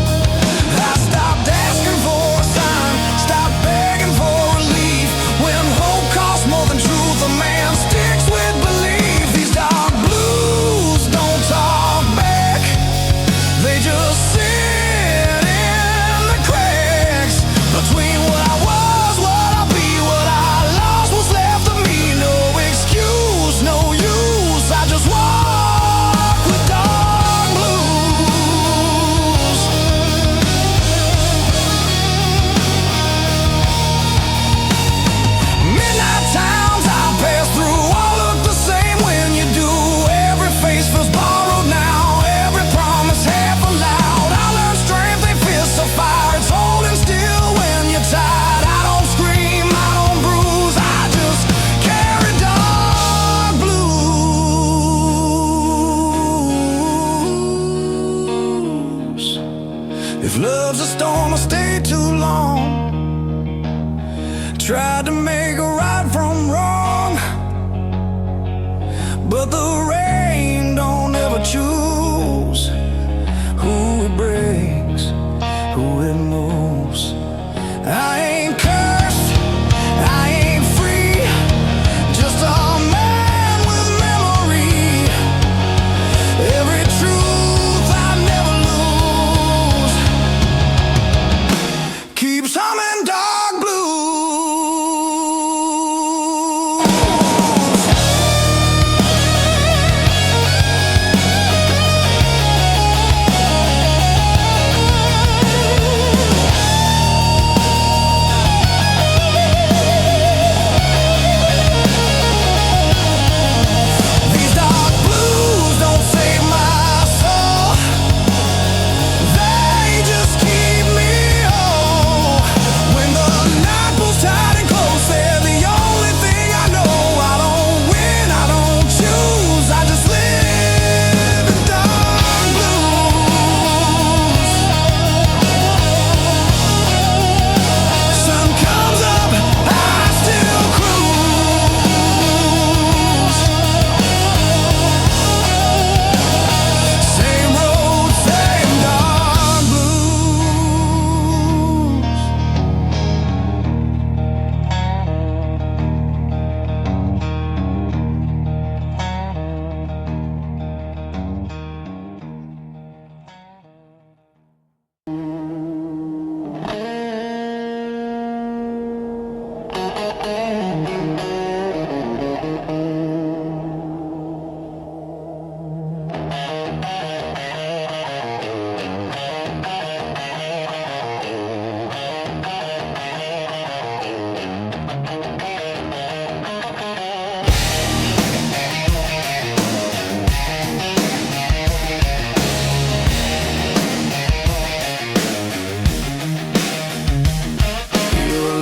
I stopped asking for a sign, stopped begging for relief. When hope costs more than truth, a man sticks with belief. These dark blues don't talk back, they just sit in the cracks between what I was, what I'll be, what I lost, what's left of me. No excuse, no use, I just walk with dark blues. Midnight towns I pass through all look the same when you do. Every face feels borrowed now, every promise half allowed. I learned strength, they fist of fire, it's holding still when you're tired. I don't scream, I don't bruise, I just carry dark blues. If love's a storm, I stay too long. Tried to make a right from wrong, but the rain don't ever choose who it breaks, who it moves. I ain't cursed, I ain't free, just a man with memory. Every truth I never lose keeps humming dark blues.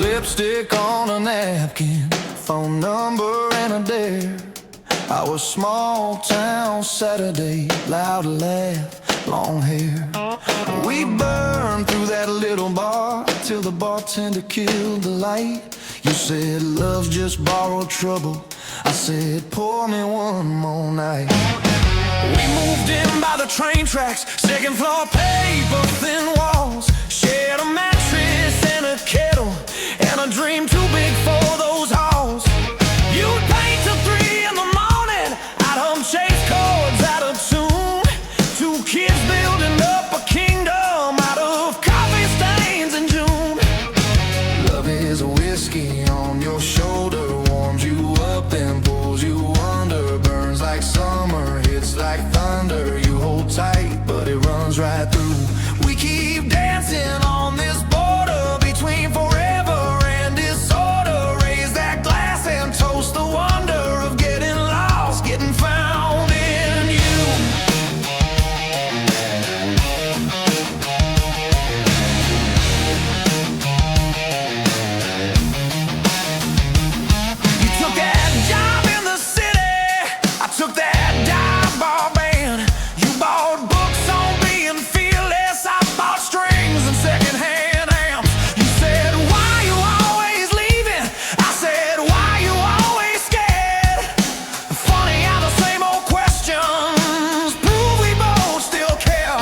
Lipstick on a napkin, phone number and a dare. I was small town Saturday, loud laugh, long hair. We burned through that little bar till the bartender killed the light. You said love's just borrowed trouble. I said pour me one more night. We moved in by the train tracks, second floor paper thin walls. Shared a mattress and a kettle and a dream too big for those halls. You'd paint till 3 in the morning, I'd hum chase chords out of tune. Two kids building up a kingdom out of coffee stains in June. Love is a whiskey on your shoulder, warms you up and pulls you under. Burns like summer, hits like thunder. You hold tight, but it runs right through. We keep dancing on this border between forever and disorder. Raise that glass and toast the wonder of getting lost, getting found in you. You took that job in the city, I took that dive bar band. You bought books on being fearless, I bought strings and secondhand amps. You said, why you always leaving? I said, why you always scared? Funny how the same old questions prove we both still care.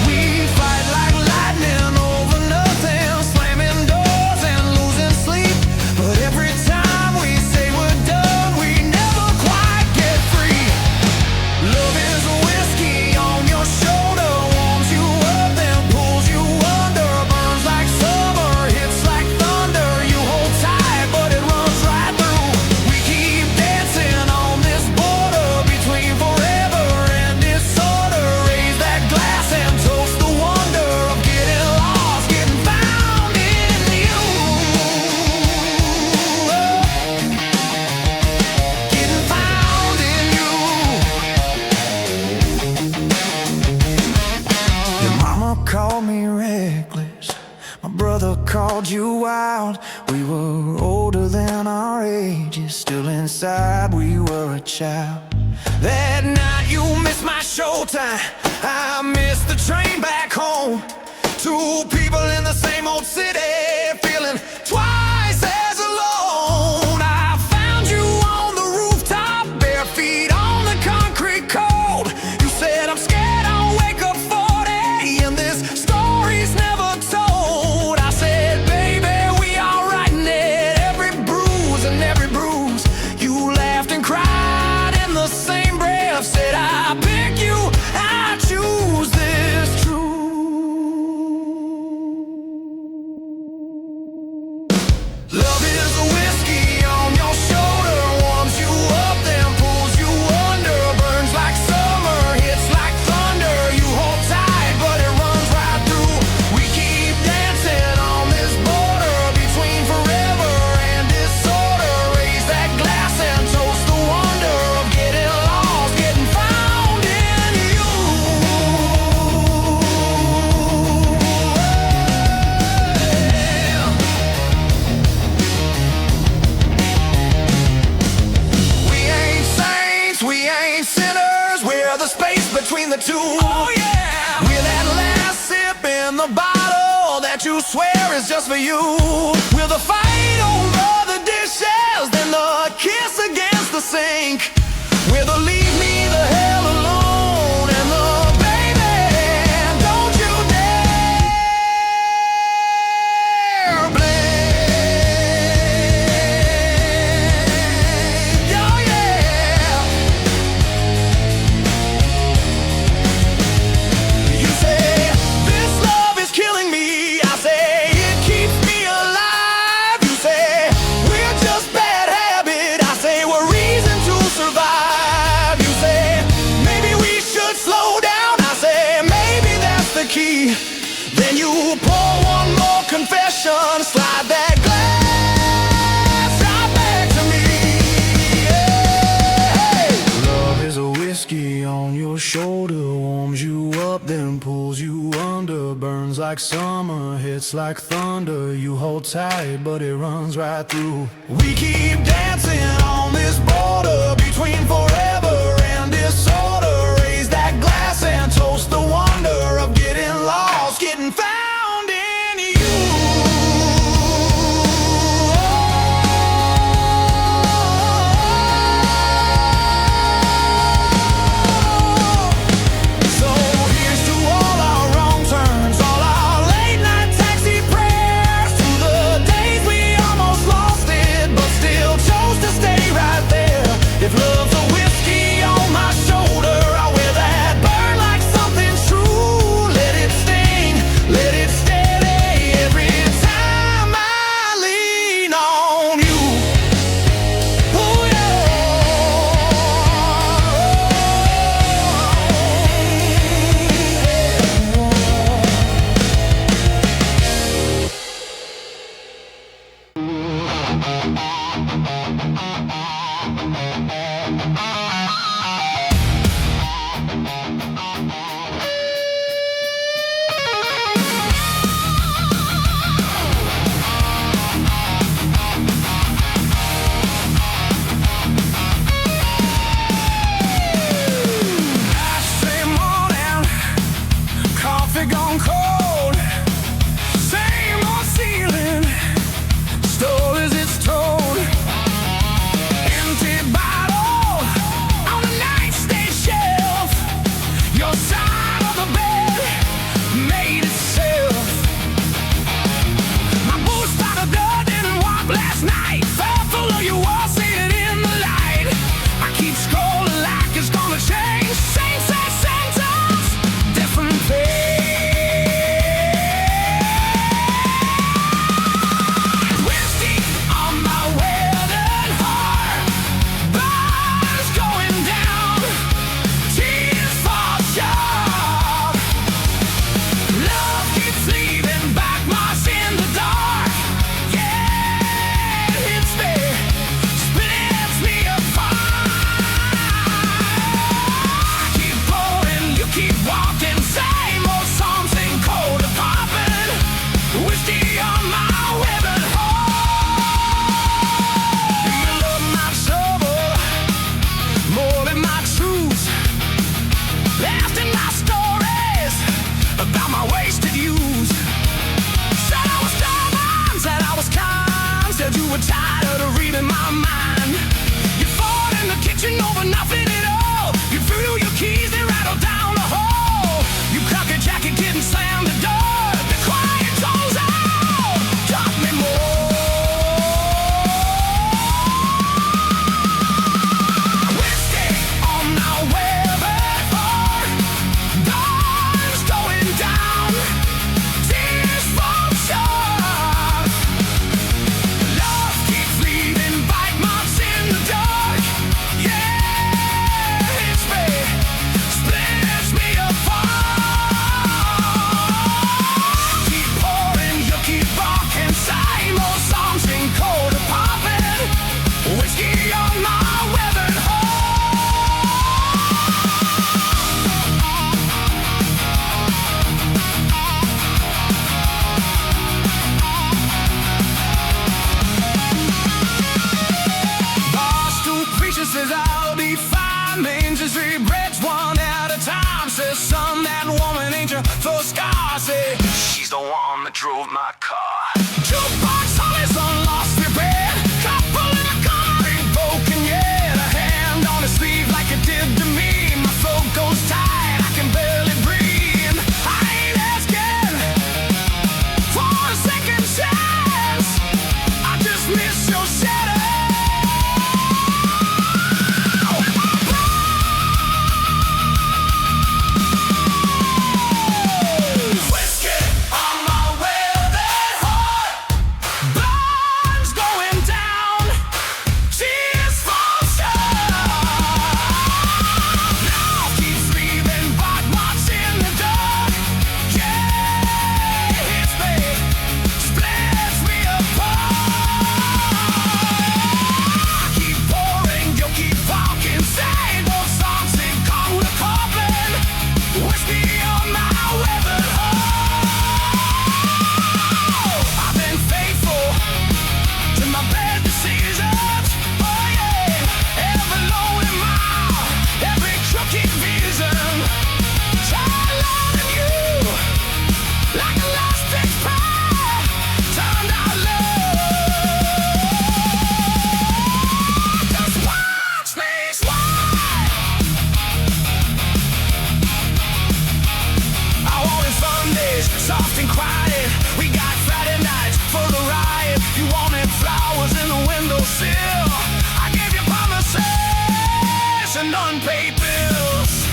We fight like lightning over nothing, slamming doors and losing sleep. But every time we say we're done, we never quite get free. Love is a whiskey on your shoulder, warms you up and pulls you under. Burns like summer, hits like thunder. You hold tight, but it runs right through. We keep dancing on this border between forever and disorder. Raise that glass and toast the wonder of getting lost, getting found in you. Getting found in you. Your mama called me reckless, my brother called you wild. We were older than our ages, still inside we were a child. That night you missed my showtime, I missed the train back home. Two people in the same old city, feeling twice as alone. I found you on the rooftop, bare feet on the concrete cold. You said I'm scared I'll wake up 40 and this story's never told. I said, baby, we all writing it, every bruise and every bruise. You laughed and cried in the same breath, said I pick you, I choose this truth. Love is a whiskey on your shoulder, warms you up then pulls you under. Burns like summer, hits like thunder. You hold tight, but it runs right through. We keep dancing on this border between forever and disorder. Raise that glass and toast the wonder of getting lost, getting found in you. We ain't saints, we ain't sinners. We're the space between the two. Oh yeah. We're that last sip in the bottle that you swear is just for you. We're the fight over the dishes, then the kiss against the sink. We're the leave me the hell alone and the baby, don't you dare blame. Oh yeah. You say this love is killing me, I say it keeps me alive. You say we're just bad habit, I say we're reason to survive. You say maybe sensation. Slide that glass right back to me. Yeah. Love is a whiskey on your shoulder, warms you up, then pulls you under. Burns like summer, hits like thunder. You hold tight, but it runs right through. We keep dancing on this border between forever and disorder. Raise that glass and toast the wonder of getting lost, getting found in you. So here's to all our wrong turns, all our late night taxi prayers, to the days we almost lost it, but still chose to stay right there. If love's a whiskey on my shoulder, soft and quiet. We got Friday nights for the riot. You wanted flowers in the windowsill. I gave you promises and unpaid bills.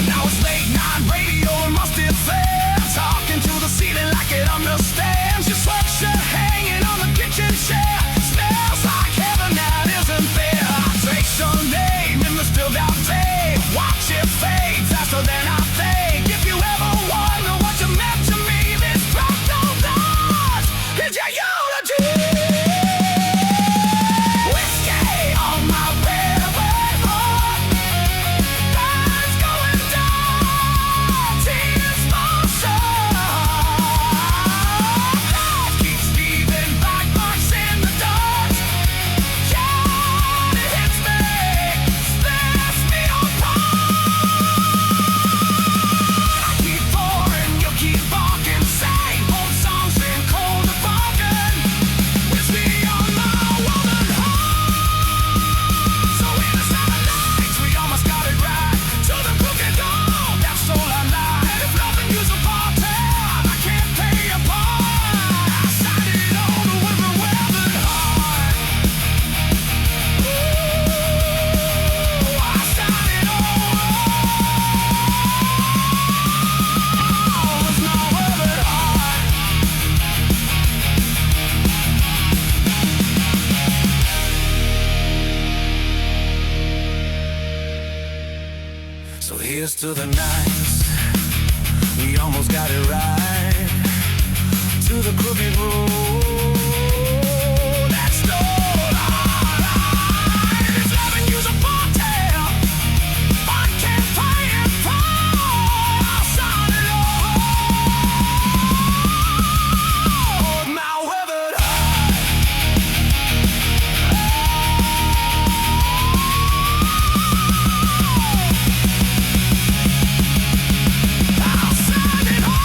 Now it's late night radio and musty flair, talking to the ceiling like it understands. Your sweatshirt hanging on the kitchen chair smells like heaven that isn't there. I trace your name in the still down day. Watch it fade faster than I think. If you ever wonder what you meant to me, this fractal dance is your unity. Whiskey on my velvet heart, lights going down, tears for sure. Life keeps leaving black marks in the dark. Yeah, it hits me, splits me apart. I keep pouring, you keep barking, same old songs in cold and bargain. Whiskey on my woman heart. So in the seven nights, we almost got it right. To the crooked door, that's all I like. And if loving you's a bartender, I can't pay you part. I signed it over with a welded heart. Ooh, I signed it over with my welded heart. So here's to the nights we almost got it right. To the crooked road that stole our lives. If loving you's a bartender, I can't pay it for. I'll sign it over with my weathered heart. I'll sign it over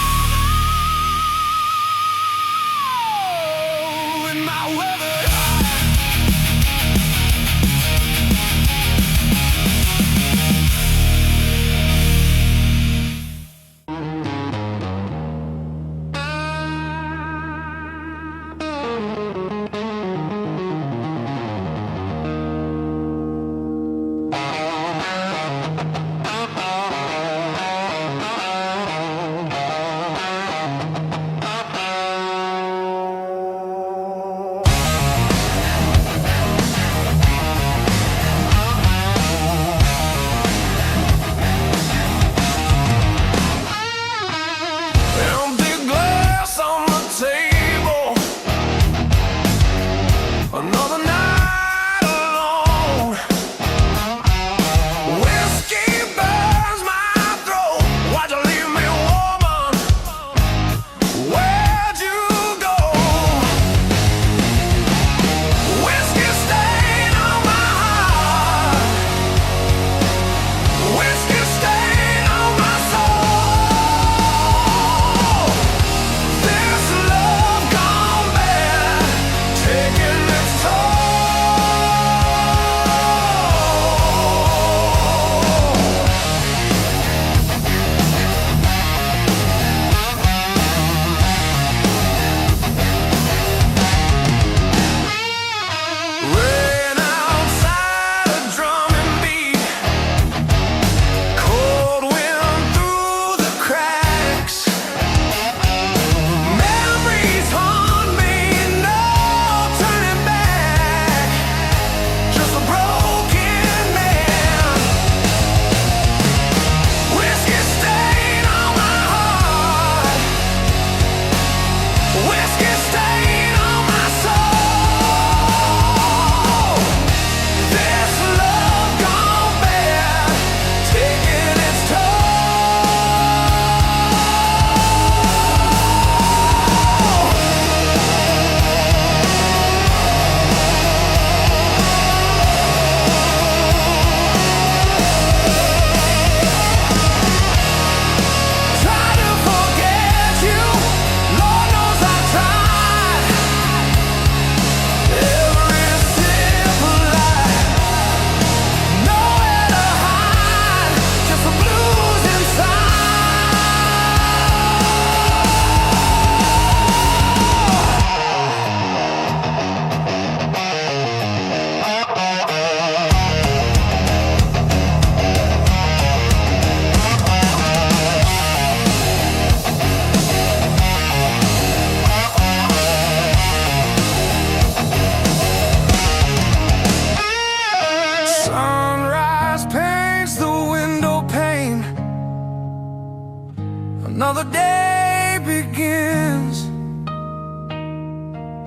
another day begins.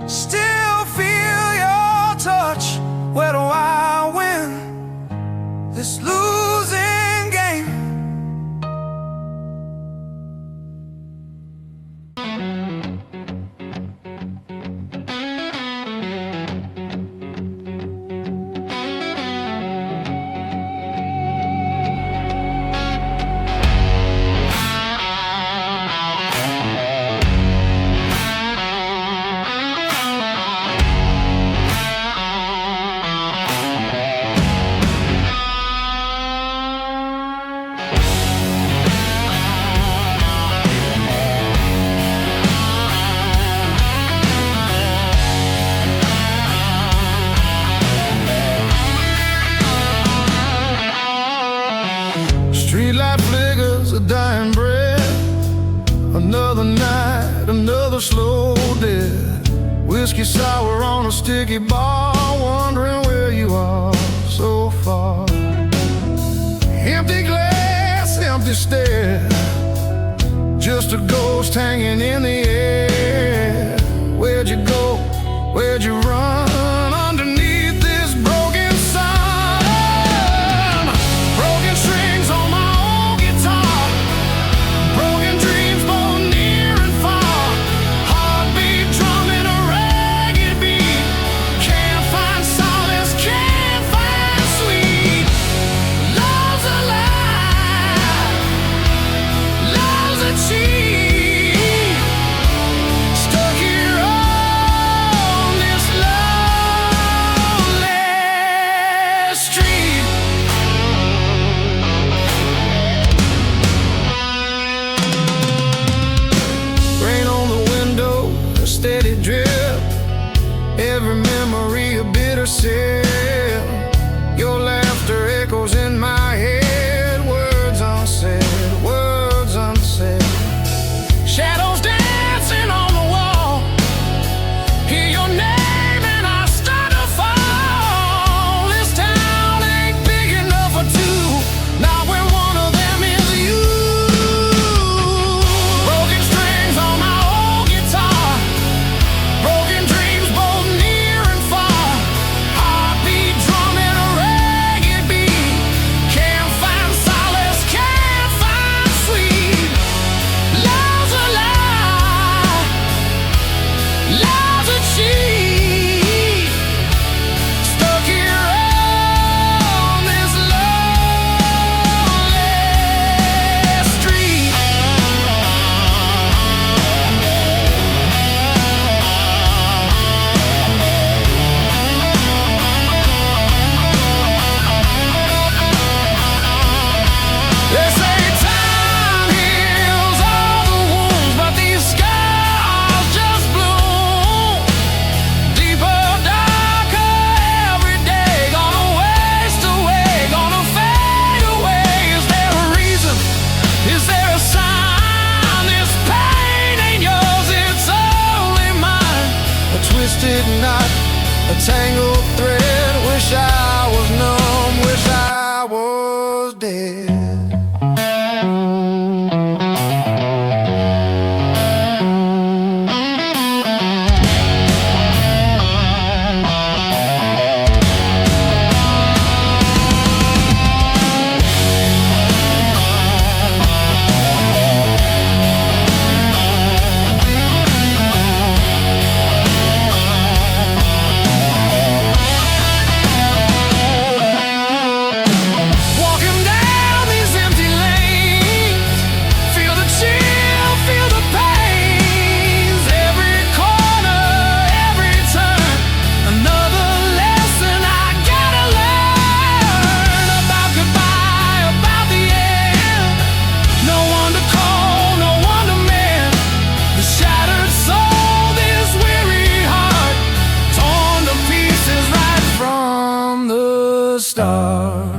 Still feel your touch. Where do I win this losing game? Streetlight flickers, a dying breath. Another night, another slow death. Whiskey sour on a sticky bar, wondering where you are so far. Empty glass, empty stare, just a ghost hanging in the air. Where'd you go? Where'd you run? Underneath this broken sun. Broken strings on my old guitar, broken dreams both near and far. Heartbeat drumming a ragged beat. Can't find solace, can't find sweet. Love's a lie, love's a cheat. Stuck here on this lonely street. Rain on the window, a steady drip. Every memory a bitter sip. Your laughter echoes in my head. Words unsaid, words unsaid. Shadows dancing on the wall. Hear your name and I start to fall. This town ain't big enough for two, not when one of them is you. Broken strings on my old guitar, broken dreams both near and far. Heartbeat drumming a ragged beat. Can't find solace, can't find sweet. Love's a lie, love's a cheat. Stuck here on this lonely street. They say time heals all the wounds, but these scars just bloom deeper, darker every day. Gonna waste away, gonna fade away. Is there a reason? Is there a sign? This pain ain't yours, it's only mine. A twisted knot, a tangled thread. Wish I was numb, wish I was dead. Walking down these empty lanes, feel the chill, feel the pains. Every corner, every turn, another lesson I gotta learn. About goodbye, about the end. No one to call, no one to mend. The shattered soul, this weary heart, torn to pieces right from the start.